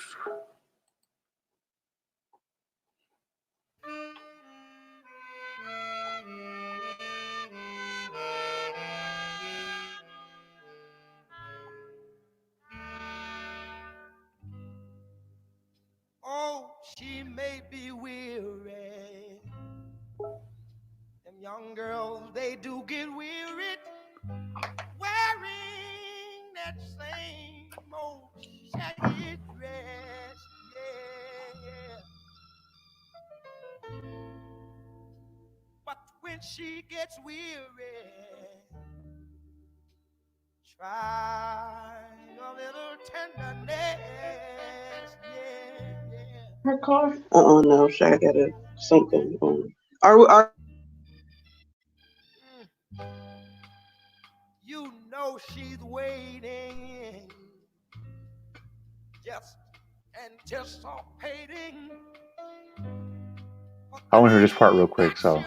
Oh, she may be weary. Them young girls, they do get weary wearing that same old shaggy dress. Yeah. But when she gets weary, try a little tenderness. Her car? No, I got something on. Are You know she's waiting, just anticipating. I want to hear this part real quick. So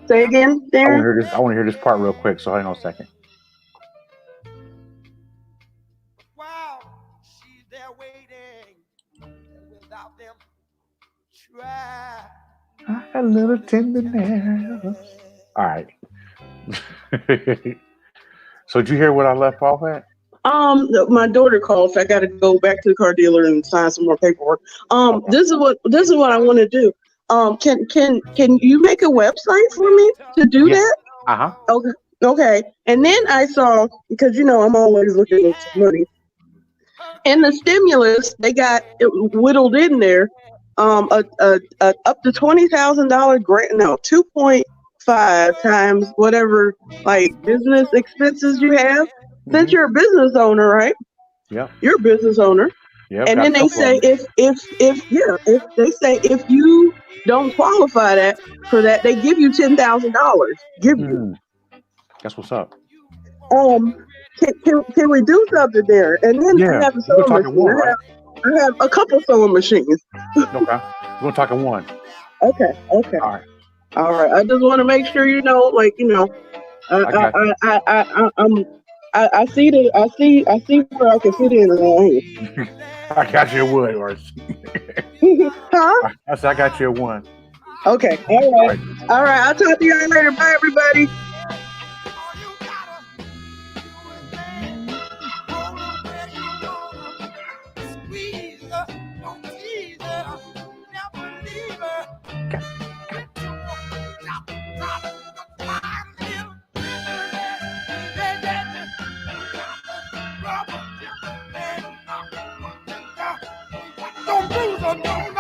say again, Darren? I want to hear this part real quick. So hang on a second. Wow, she's there waiting, and without them, try a little tenderness. All right. So did you hear what I left off at? My daughter called, so I got to go back to the car dealer and sign some more paperwork. Okay. This is what I want to do. Can you make a website for me to do that? Uh-huh. Okay. And then I saw, because I'm always looking at money. In the stimulus, they got it whittled in there, up to $20,000 grant. No, 2.5 times whatever business expenses you have. Since you're a business owner, right? Yeah. You're a business owner. Yep, and then they say if you don't qualify for that, they give you $10,000. Give you. That's what's up. Can we do something there? And then I have a sewing machine. I have a couple sewing machines. Okay. We're gonna talk in one. Okay. All right. I just want to make sure I see where I can fit in. I got you a wood, or huh? I said I got you a one. Okay. All right. I'll talk to you later. Bye, everybody. Don't lose her, no.